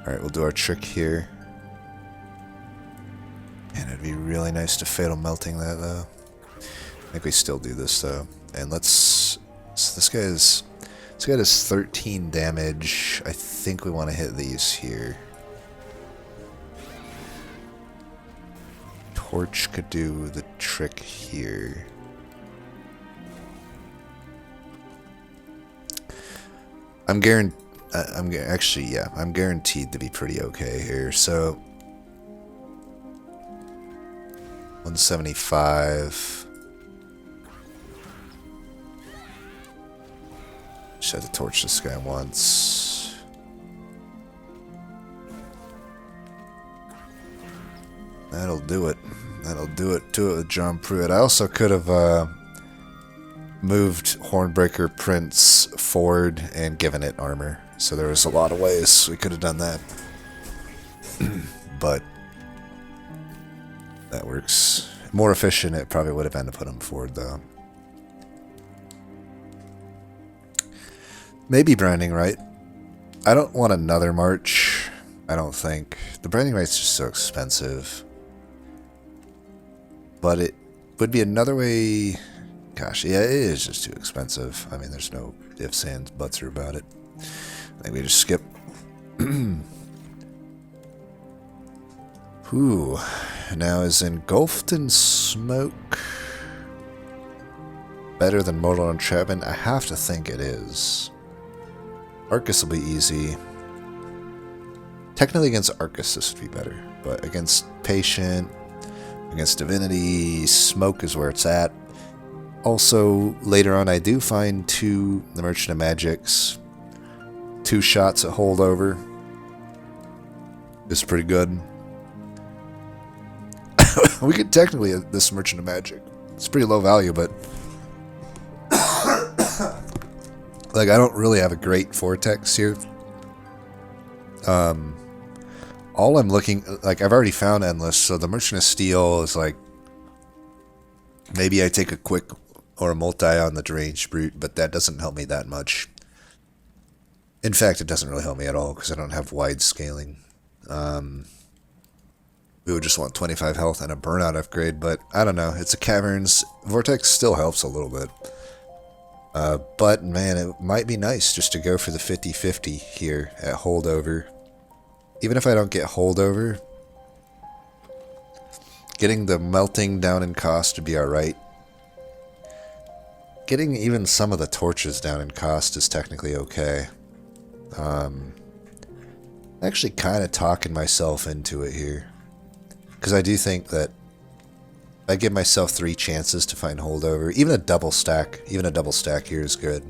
Alright, we'll do our trick here. And it'd be really nice to fatal melting that, though. I think we still do this, though. And let's... So this guy does 13 damage. I think we want to hit these here. Torch could do the trick here. I'm guaranteed to be pretty okay here. So 175. Just had to torch this guy once. That'll do it. That'll do it to it with John Pruitt. I also could have moved Hornbreaker Prince forward and given it armor. So there was a lot of ways we could have done that. But that works. More efficient, it probably would have been to put him forward, though. Maybe branding right. I don't want another march, I don't think. The branding right's just so expensive. But it would be another way... Gosh, yeah, it is just too expensive. I mean, there's no ifs, ands, buts about it. I think we just skip. Whew. Now, is Engulfed in Smoke better than Mortal Entrapment? I have to think it is. Arcus will be easy. Technically against Arcus this would be better. But against Patient, against Divinity, Smoke is where it's at. Also, later on I do find the Merchant of Magic's 2 shots at holdover. It's pretty good. We could technically this Merchant of Magic. It's pretty low value, but like I don't really have a great Vortex here. All I'm looking like I've already found Endless, so the Merchant of Steel is like maybe I take a quick or a multi on the Deranged Brute, but that doesn't help me that much. In fact, it doesn't really help me at all because I don't have wide scaling. We would just want 25 health and a burnout upgrade, but I don't know. It's a caverns. Vortex still helps a little bit. But man, it might be nice just to go for the 50-50 here at holdover. Even if I don't get holdover, getting the melting down in cost would be alright. Getting even some of the torches down in cost is technically okay. Actually kind of talking myself into it here. Because I do think that I give myself 3 chances to find holdover. Even a double stack here is good.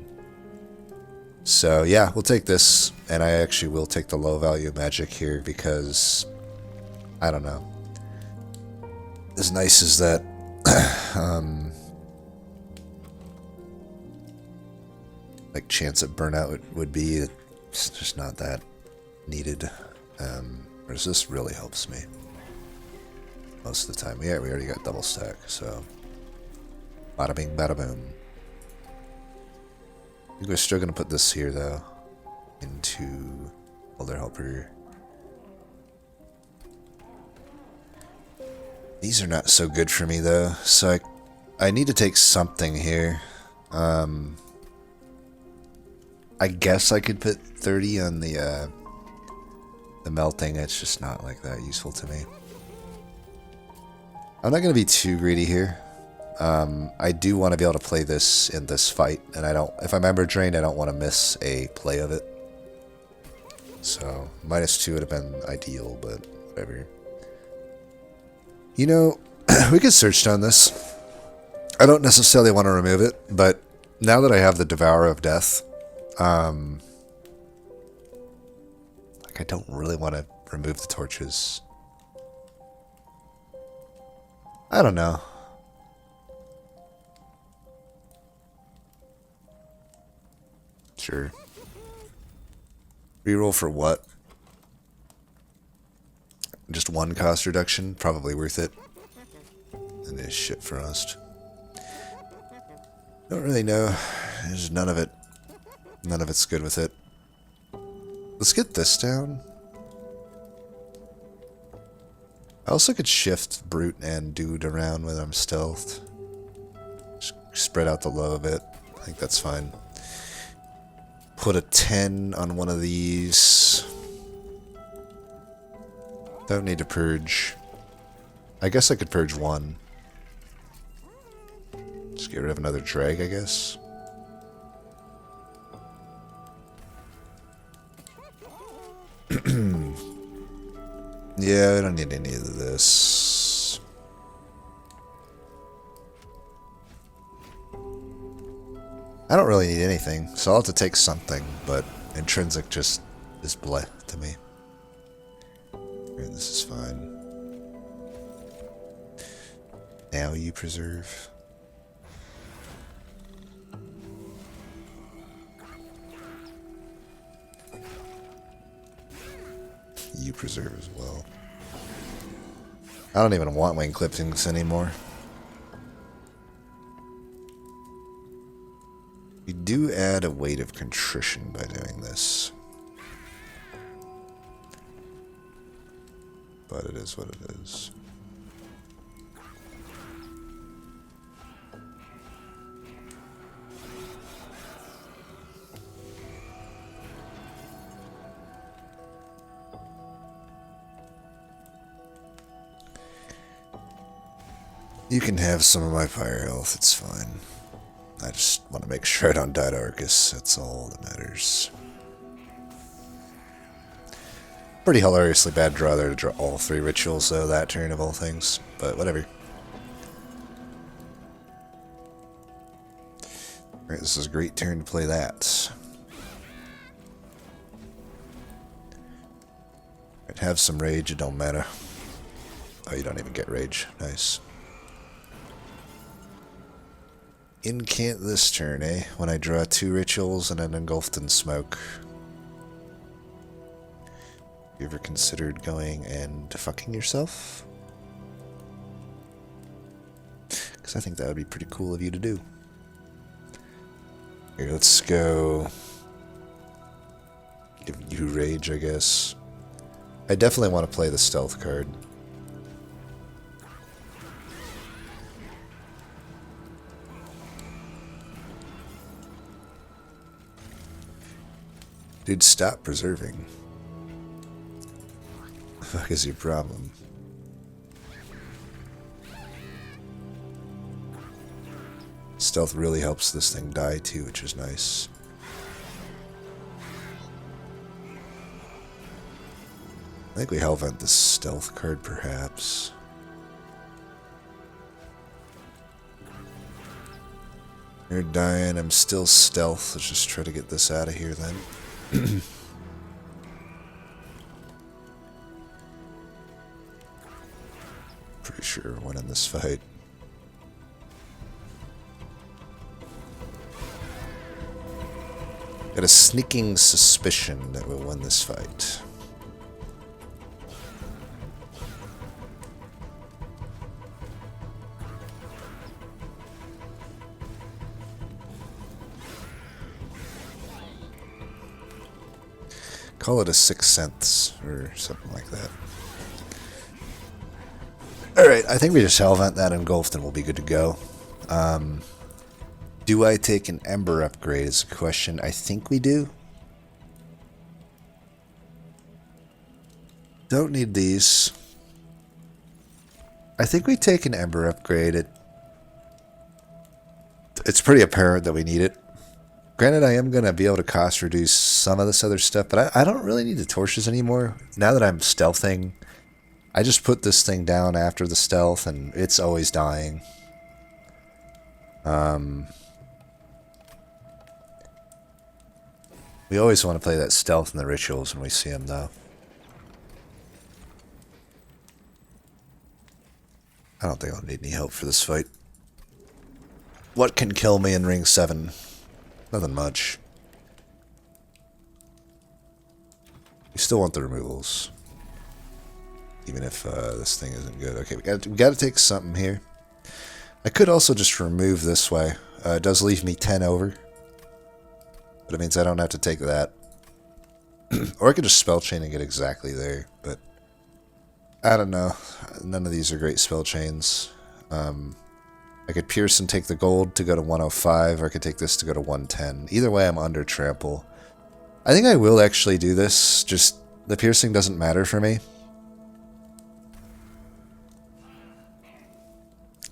So yeah, we'll take this, and I actually will take the low value magic here because, I don't know. As nice as that, like chance at burnout would be, it's just not that needed. Whereas this really helps me. Most of the time. Yeah, we already got double stack, so bada bing, bada boom. I think we're still gonna put this here though. Into Elder Helper. These are not so good for me though, so I need to take something here. I guess I could put 30 on the melting. It's just not like that useful to me. I'm not going to be too greedy here. I do want to be able to play this in this fight, and I don't. If I'm Ember Drained, I don't want to miss a play of it. So -2 would have been ideal, but whatever. You know, we could Search Stone this. I don't necessarily want to remove it, but now that I have the Devourer of Death, like I don't really want to remove the torches. I don't know. Sure. Reroll for what? Just 1 cost reduction? Probably worth it. And this shit frost. Don't really know. There's none of it. None of it's good with it. Let's get this down. I also could shift Brute and Dude around when I'm stealthed. Just spread out the low a bit. I think that's fine. Put a 10 on one of these. Don't need to purge. I guess I could purge 1. Just get rid of another drag, I guess. Yeah, I don't need any of this. I don't really need anything, so I'll have to take something, but intrinsic just is bleh to me. This is fine. Now you preserve. You preserve as well. I don't even want wing clippings anymore. You do add a weight of contrition by doing this. But it is what it is. You can have some of my fire health, it's fine. I just want to make sure I don't die to Arcus, that's all that matters. Pretty hilariously bad draw there to draw all 3 rituals, though, that turn of all things. But whatever. Alright, this is a great turn to play that. I'd have some rage, it don't matter. Oh, you don't even get rage. Nice. Incant this turn, eh? When I draw 2 rituals and an engulfed in smoke. You ever considered going and fucking yourself? Because I think that would be pretty cool of you to do. Here, let's go Give you rage, I guess. I definitely want to play the stealth card. Dude, stop preserving. The fuck is your problem? Stealth really helps this thing die too, which is nice. I think we Hellvent the stealth card, perhaps. You're dying, I'm still stealth. Let's just try to get this out of here then. Pretty sure we're winning this fight. Got a sneaking suspicion that we'll win this fight. Call it a 6 cents or something like that. Alright, I think we just Hellvent that engulfed and we'll be good to go. Do I take an Ember upgrade is a question. I think we do. Don't need these. I think we take an Ember upgrade. It's pretty apparent that we need it. Granted, I am going to be able to cost reduce some of this other stuff, but I don't really need the torches anymore. Now that I'm stealthing, I just put this thing down after the stealth, and it's always dying. We always want to play that stealth in the rituals when we see them, though. I don't think I'll need any help for this fight. What can kill me in Ring 7? Nothing much. We still want the removals. Even if this thing isn't good. Okay, we got to take something here. I could also just remove this way. It does leave me 10 over. But it means I don't have to take that. Or I could just spell chain and get exactly there. But I don't know. None of these are great spell chains. I could pierce and take the gold to go to 105, or I could take this to go to 110. Either way, I'm under trample. I think I will actually do this. Just the piercing doesn't matter for me.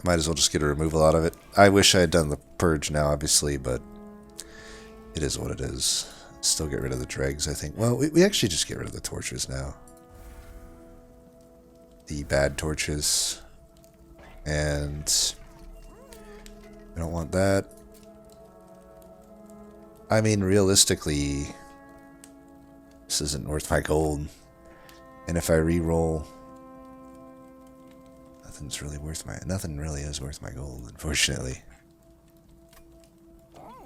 Might as well just get a removal out of it. I wish I had done the purge now, obviously, but it is what it is. Still get rid of the dregs, I think. Well, we actually just get rid of the torches now. The bad torches. And I don't want that. I mean, realistically, this isn't worth my gold. And if I re-roll, nothing really is worth my gold, unfortunately.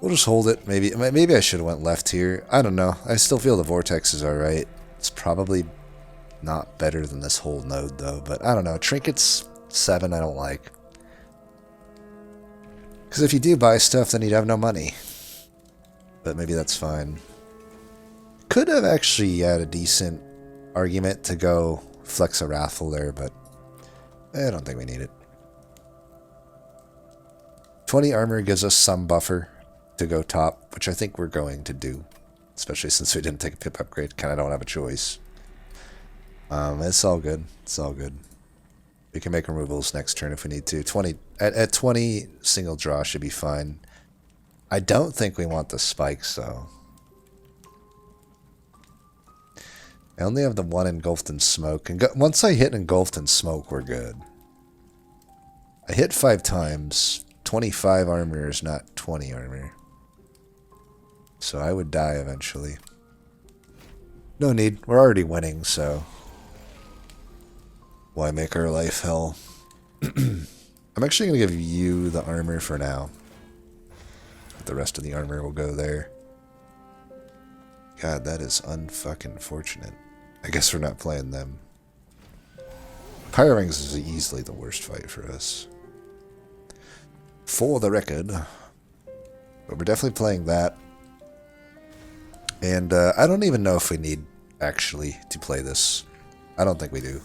We'll just hold it. Maybe I should have went left here. I don't know. I still feel the vortex is alright. It's probably not better than this whole node, though. But I don't know. Trinkets 7 I don't like. Because if you do buy stuff, then you'd have no money. But maybe that's fine. Could have actually had a decent argument to go flex a Wrathful there, but I don't think we need it. 20 armor gives us some buffer to go top, which I think we're going to do. Especially since we didn't take a pip upgrade. Kind of don't have a choice. It's all good. It's all good. We can make removals next turn if we need to. 20 at 20, single draw should be fine. I don't think we want the spikes, though. I only have the one engulfed in smoke. And once I hit engulfed in smoke, we're good. I hit 5 times. 25 armor is not 20 armor. So I would die eventually. No need. We're already winning, so why make our life hell? I'm actually going to give you the armor for now. The rest of the armor will go there. God, that is unfucking fortunate. I guess we're not playing them. Pyro-Rings is easily the worst fight for us. For the record. But we're definitely playing that. And I don't even know if we need, actually, to play this. I don't think we do.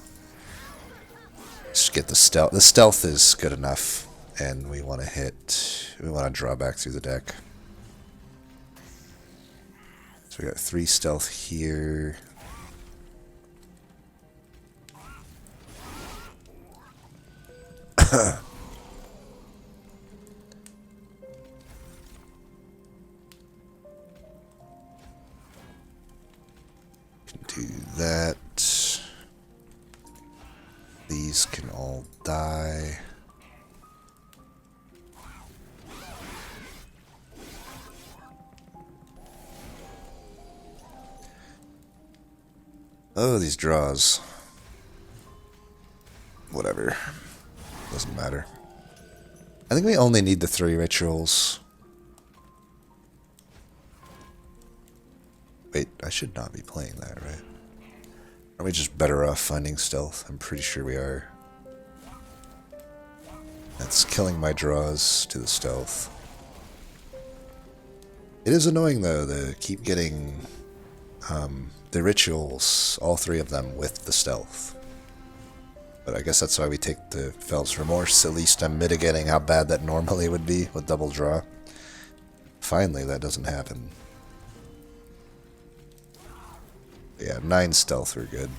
Just get the stealth. The stealth is good enough. And we want to hit... We want to draw back through the deck. So we got 3 stealth here. Do that. These can all die. Oh, these draws. Whatever. Doesn't matter. I think we only need the 3 rituals. Wait, I should not be playing that, right? Are we just better off finding stealth? I'm pretty sure we are. That's killing my draws to the stealth. It is annoying, though, to keep getting the rituals, all 3 of them, with the stealth. But I guess that's why we take the Fel's Remorse. At least I'm mitigating how bad that normally would be with double draw. Finally, that doesn't happen. Yeah, 9 stealth, we're good.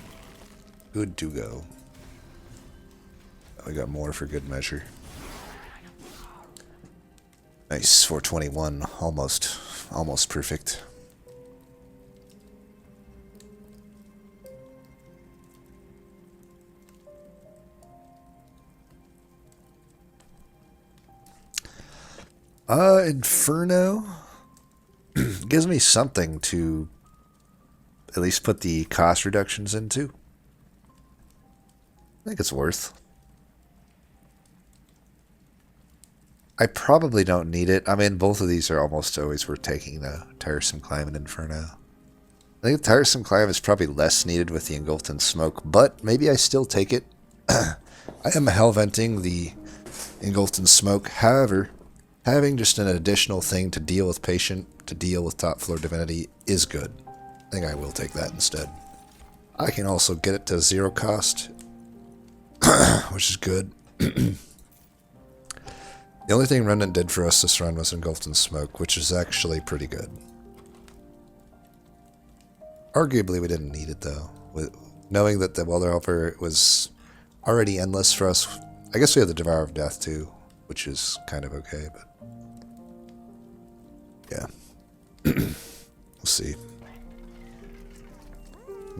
Good to go. We got more for good measure. Nice, 421. Almost perfect. Inferno gives me something to at least put the cost reductions into. I think it's worth. I probably don't need it. I mean, both of these are almost always worth taking, though. Tiresome Climb and Inferno. I think Tiresome Climb is probably less needed with the Engulfed in Smoke, but maybe I still take it. I am hell-venting the Engulfed in Smoke. However, having just an additional thing to deal with Patient, to deal with Top Floor Divinity, is good. I think I will take that instead. I can also get it to 0 cost, which is good. The only thing Remnant did for us this run was Engulfed in Smoke, which is actually pretty good. Arguably, we didn't need it, though. Knowing that the Welder Helper was already endless for us, I guess we have the Devourer of Death, too, which is kind of okay, but... yeah. We'll see.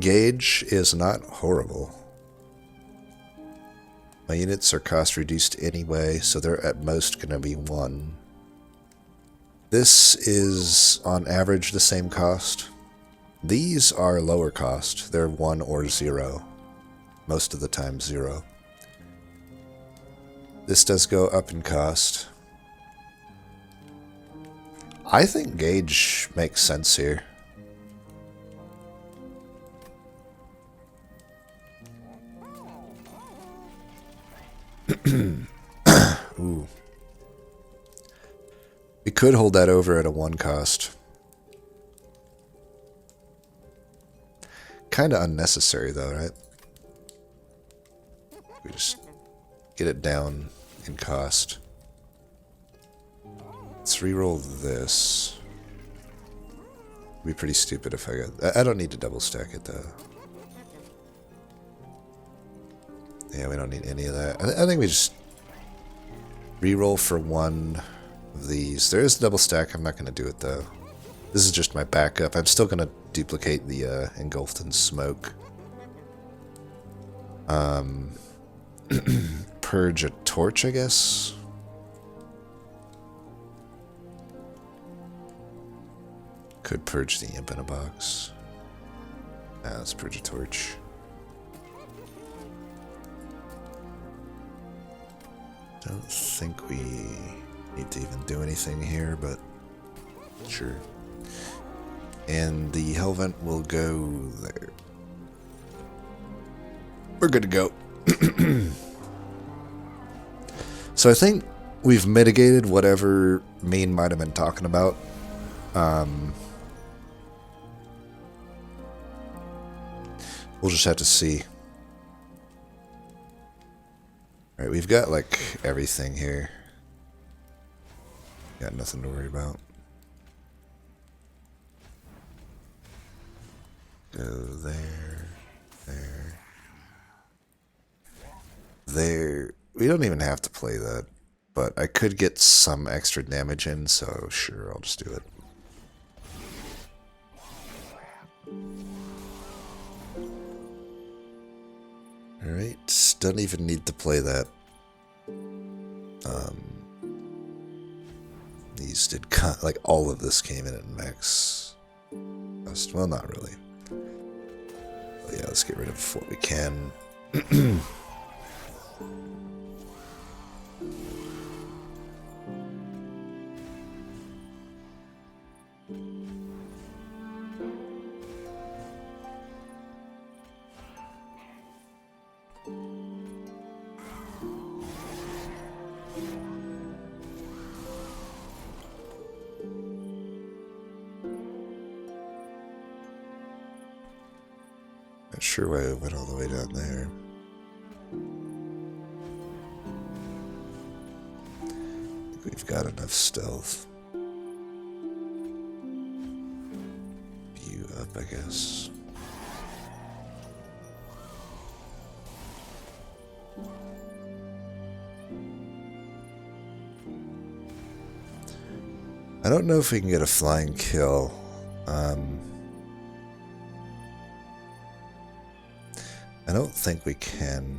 Gauge is not horrible. My units are cost reduced anyway, so they're at most going to be 1. This is, on average, the same cost. These are lower cost. They're 1 or 0. Most of the time, 0. This does go up in cost. I think Gauge makes sense here. Ooh. We could hold that over at a 1 cost. Kind of unnecessary, though, right? We just get it down in cost. Let's reroll this. It'd be pretty stupid if I got... I don't need to double stack it, though. Yeah, we don't need any of that. I think we just reroll for 1 of these. There is a double stack. I'm not going to do it, though. This is just my backup. I'm still going to duplicate the Engulfed in Smoke. Purge a torch, I guess. Could purge the imp in a box. Nah, let's purge a torch. Don't think we need to even do anything here, but sure. And the Hellvent will go there. We're good to go. So I think we've mitigated whatever Mean might have been talking about. We'll just have to see. Alright, we've got like everything here. Got nothing to worry about. Go there, there, there. We don't even have to play that, but I could get some extra damage in, so sure, I'll just do it. Alright, don't even need to play that. These did like all of this came in at max. Well, not really. But yeah, let's get rid of what we can. Not sure why it went all the way down there. I think we've got enough stealth. View up, I guess. I don't know if we can get a flying kill. I don't think we can.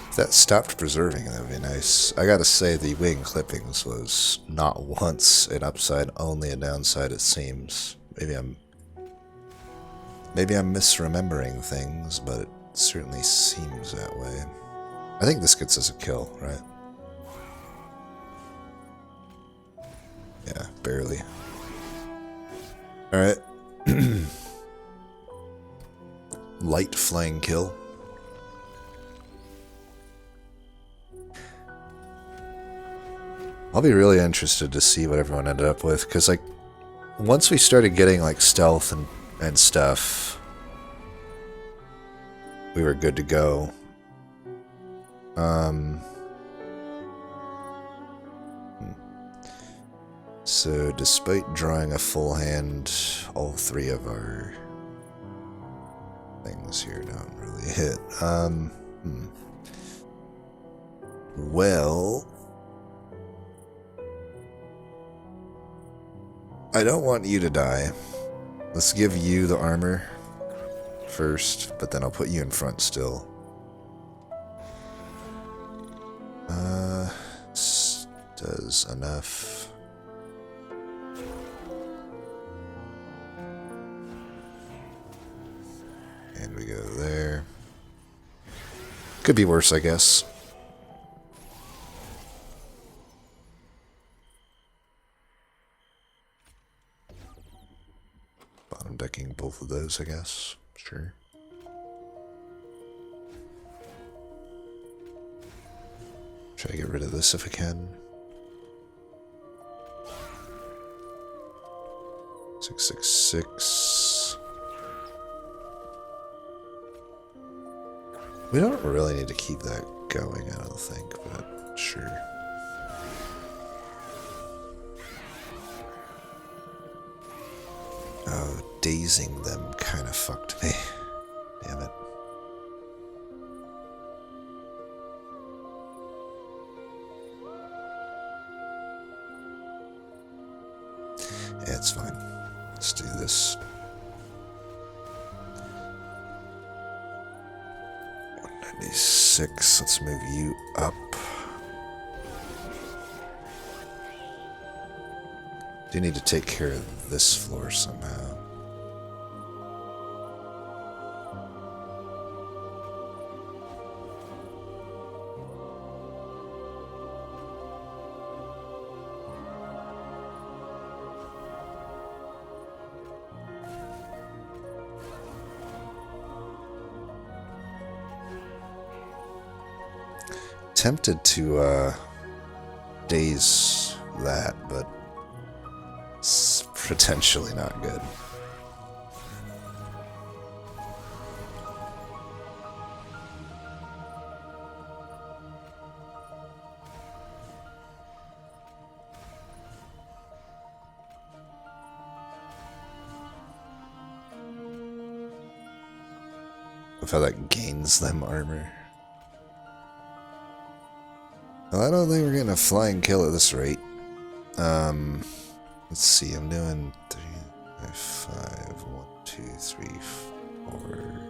If that stopped preserving, that would be nice. I gotta say, the wing clippings was not once an upside, only a downside, it seems. Maybe I'm misremembering things, but it certainly seems that way. I think this gets us a kill, right? Yeah, barely. Alright. Light flying kill. I'll be really interested to see what everyone ended up with, because, like, once we started getting, like, stealth and stuff, we were good to go. So, despite drawing a full hand, all three of our things here don't really hit. Well, I don't want you to die. Let's give you the armor first, but then I'll put you in front still. This does enough. And we go there. Could be worse, I guess. Bottom decking both of those, I guess. Sure. Try to get rid of this if I can. 666. We don't really need to keep that going, I don't think, but sure. Oh, dazing them kind of fucked me. Damn it. Yeah, it's fine. Let's do this. 196. Let's move you up. Do need to take care of this floor somehow. Tempted to daze that, but it's potentially not good. Of how that gains them armor. Well, I don't think we're getting a flying kill at this rate. Let's see, I'm doing 3, 5, 1, 2, 3, 4.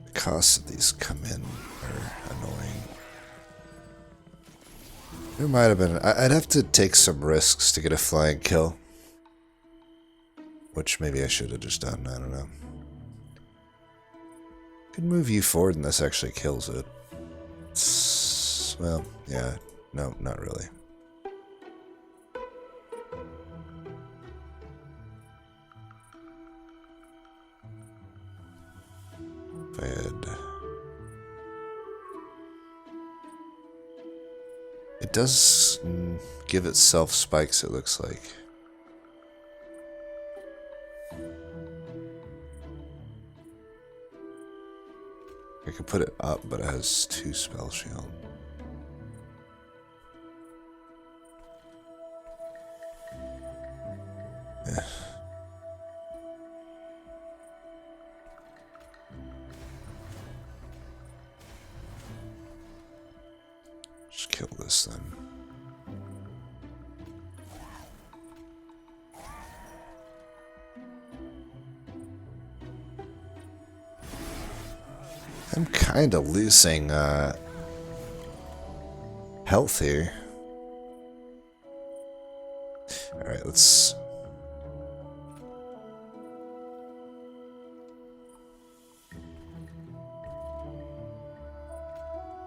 The costs of these come in are annoying. There might have been... I'd have to take some risks to get a flying kill. Which maybe I should have just done, I don't know. Could move you forward and this actually kills it. Well, yeah, no, not really. If I had... It does give itself spikes, it looks like. I could put it up, but it has 2 spell shield. Yeah. Just kill this then. I'm kind of losing health here. Alright, let's...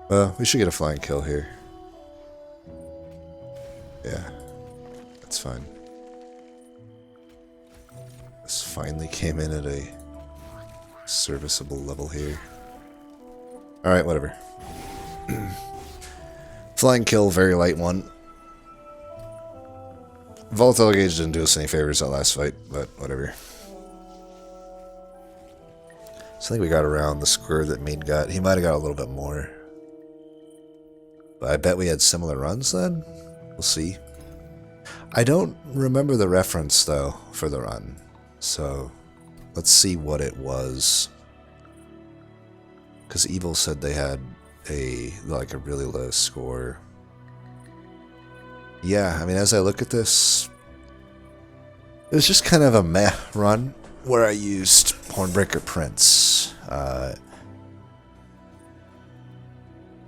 Well, we should get a flying kill here. Yeah, that's fine. This finally came in at a serviceable level here. Alright, whatever. Flying kill, very light one. Volatile gauge didn't do us any favors that last fight, but whatever. So I think we got around the score that Mead got. He might have got a little bit more. But I bet we had similar runs then? We'll see. I don't remember the reference, though, for the run. So, let's see what it was. Because Evil said they had a really low score. Yeah, I mean, as I look at this, it was just kind of a meh run where I used Hornbreaker Prince.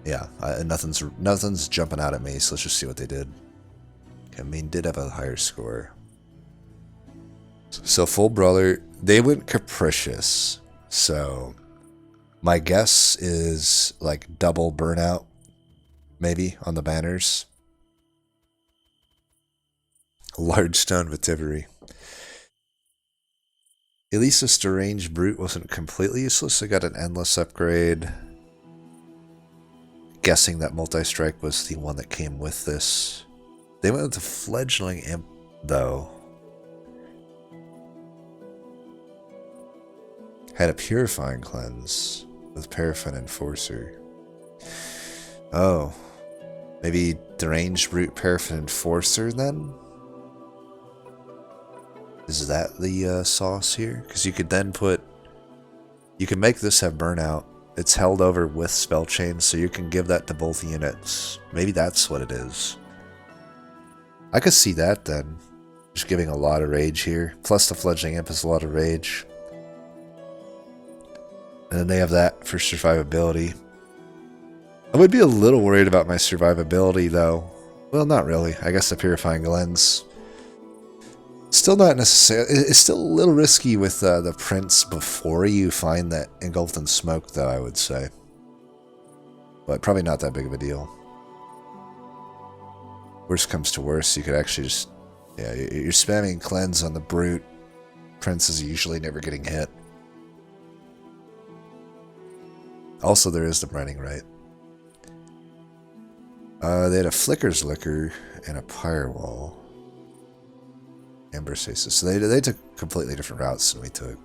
Yeah, nothing's jumping out at me, so let's just see what they did. I mean, did have a higher score. So Full Brawler, they went Capricious. So My guess is like double burnout, maybe, on the banners. Large stone vetivery. Elisa's deranged brute wasn't completely useless. I got an endless upgrade. Guessing that multi-strike was the one that came with this. They went with the fledgling imp, though. Had a purifying cleanse with paraffin enforcer. Oh, maybe deranged brute paraffin enforcer then? Is that the sauce here? Because you could then put... You can make this have burnout. It's held over with spell chain, so you can give that to both units. Maybe that's what it is. I could see that then. Just giving a lot of rage here. Plus the fledgling imp is a lot of rage. And then they have that for survivability. I would be a little worried about my survivability though. Well, not really. I guess the purifying lens. Still not necessarily. It's still a little risky with the prince before you find that engulfed in smoke, though, I would say. But probably not that big of a deal. Worst comes to worst, you could actually just... Yeah, you're spamming cleanse on the brute. Prince is usually never getting hit. Also, there is the running right. They had a Flicker's Liquor and a Pyre Wall. Amber Stasis. So they took completely different routes than we took.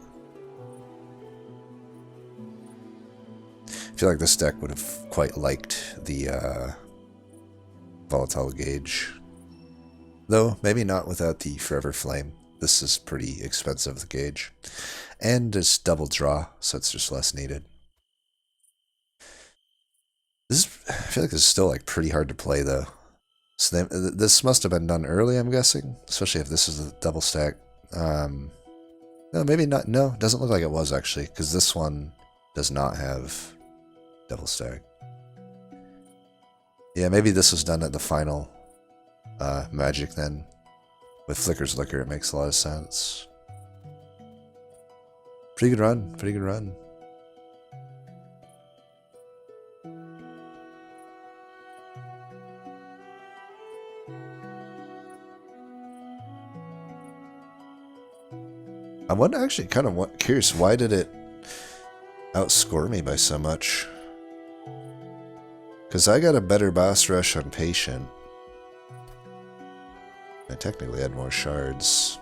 I feel like this deck would have quite liked the Volatile Gauge. Though, maybe not without the Forever Flame. This is pretty expensive, the gauge. And it's double draw, so it's just less needed. I feel like this is still like pretty hard to play, though. So this must have been done early, I'm guessing. Especially if this is a double stack. No, maybe not. No, it doesn't look like it was, actually. Because this one does not have double stack. Yeah, maybe this was done at the final magic then. With Flicker's Liquor, it makes a lot of sense. Pretty good run. Pretty good run. I'm actually kind of curious, why did it outscore me by so much? Because I got a better boss rush on Patient. I technically had more shards.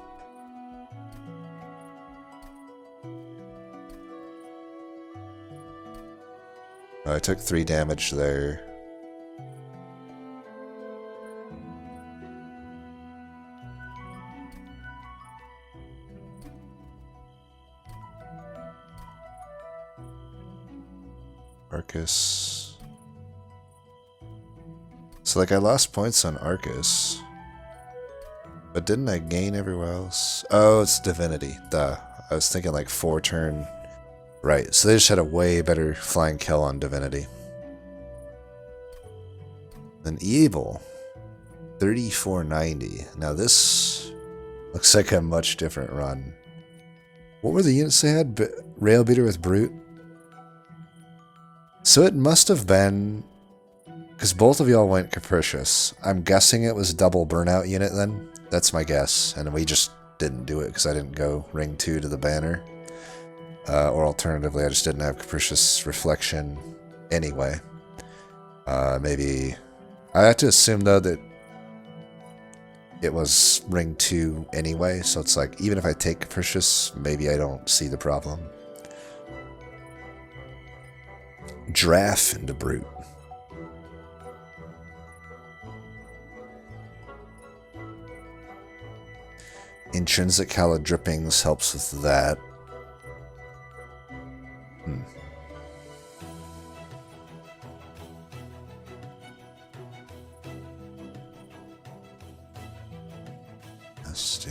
Oh, I took 3 damage there. Arcus. So, like, I lost points on Arcus. But didn't I gain everywhere else? Oh, it's Divinity. Duh. I was thinking, like, 4-turn. Right, so they just had a way better flying kill on Divinity. Then Evil. 3490. Now, this looks like a much different run. What were the units they had? Rail Beater with Brute? So it must have been, because both of y'all went Capricious. I'm guessing it was double burnout unit then. That's my guess. And we just didn't do it because I didn't go ring 2 to the banner. Or alternatively, I just didn't have Capricious Reflection anyway. Maybe... I have to assume though that it was ring 2 anyway. So it's like, even if I take Capricious, maybe I don't see the problem. Draft into Brute. Intrinsic Hallowed Drippings helps with that. Let's do.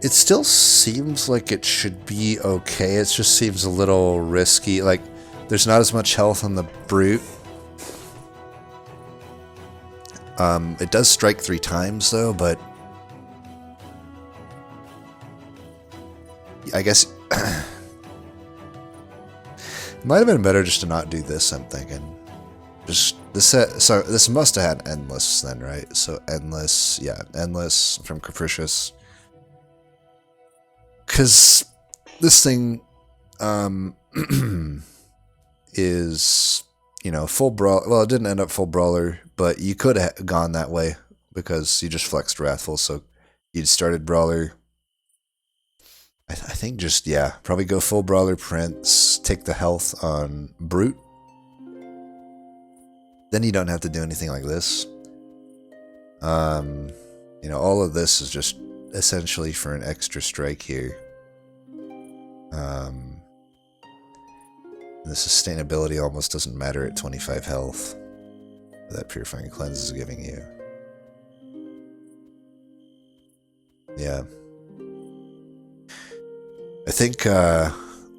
It still seems like it should be okay. It just seems a little risky. Like, there's not as much health on the Brute. It does strike 3 times, though, but I guess it might have been better just to not do this, I'm thinking. Just this so this must have had Endless then, right? So Endless, yeah, Endless from Capricious. Because this thing is, full brawl. Well, it didn't end up full brawler, but you could have gone that way because you just flexed Wrathful, so you'd started brawler. I think just, yeah, probably go full brawler Prince, take the health on Brute. Then you don't have to do anything like this. All of this is just essentially for an extra strike here. The sustainability almost doesn't matter at 25 health that Purifying Cleanse is giving you. Yeah. I think,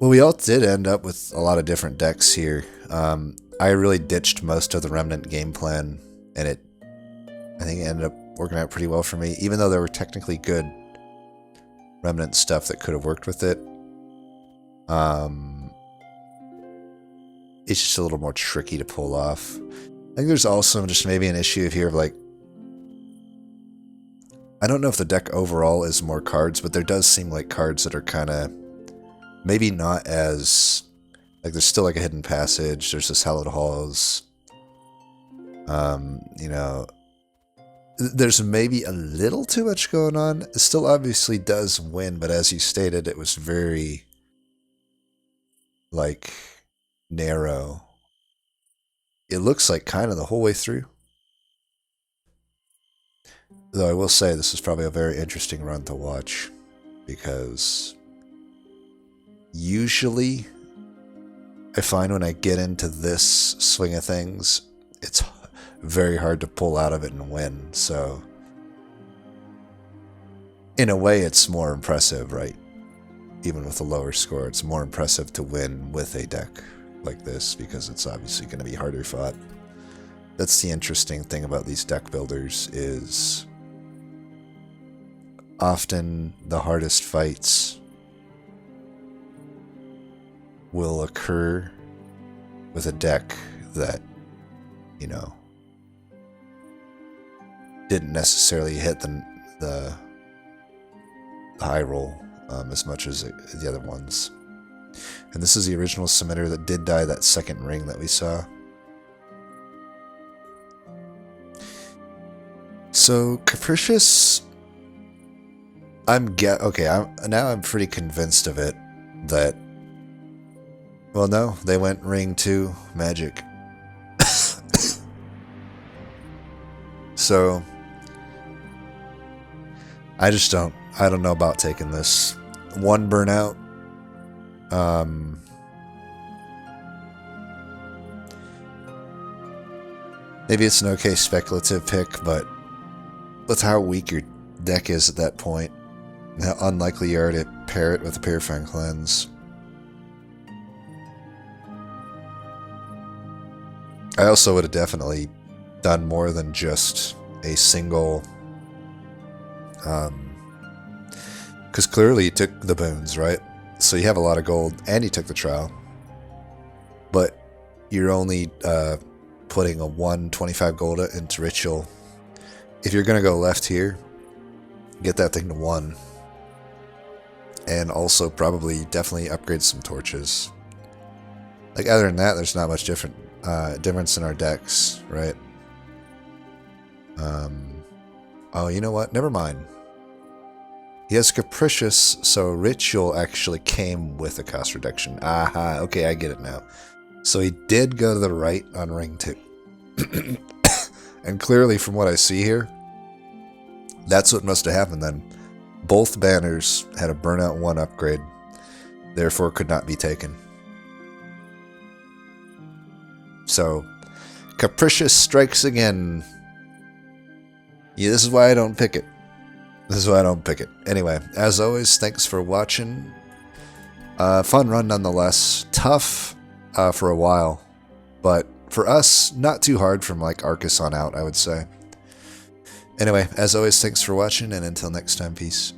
we all did end up with a lot of different decks here. I really ditched most of the Remnant game plan, and I think it ended up working out pretty well for me, even though there were technically good Remnant stuff that could have worked with it. It's just a little more tricky to pull off. I think there's also just maybe an issue here of, like, I don't know if the deck overall is more cards, but there does seem like cards that are kind of maybe not as, like, there's still like a Hidden Passage, there's this Hallowed Halls, there's maybe a little too much going on. It still obviously does win, but as you stated, it was very, like, narrow. It looks like kind of the whole way through. Though I will say this is probably a very interesting run to watch, because usually I find when I get into this swing of things, it's very hard to pull out of it and win. So in a way, it's more impressive, right? Even with a lower score, it's more impressive to win with a deck like this, because it's obviously going to be harder fought. That's the interesting thing about these deck builders, is often the hardest fights will occur with a deck that, didn't necessarily hit the high roll as much as the other ones. And this is the original submitter that did die that second ring that we saw. So Capricious, now I'm pretty convinced of it that, well, no, they went ring 2 magic. So I don't know about taking this. 1 burnout. Maybe it's an okay speculative pick, but with how weak your deck is at that point, and how unlikely you are to pair it with a Purifying Cleanse, I also would have definitely done more than just a single, because clearly you took the boons, right? So you have a lot of gold, and you took the trial, but you're only putting a 125 gold into Ritual. If you're going to go left here, get that thing to 1, and also probably definitely upgrade some torches. Like, other than that, there's not much difference in our decks, right? Oh, you know what? Never mind. He has Capricious, so Ritual actually came with a cost reduction. Aha, okay, I get it now. So he did go to the right on ring 2. And clearly, from what I see here, that's what must have happened then. Both banners had a Burnout 1 upgrade, therefore could not be taken. So, Capricious strikes again. Yeah, this is why I don't pick it. This is why I don't pick it. Anyway, as always, thanks for watching. Fun run nonetheless. Tough for a while, but for us, not too hard from like Arcus on out, I would say. Anyway, as always, thanks for watching, and until next time, peace.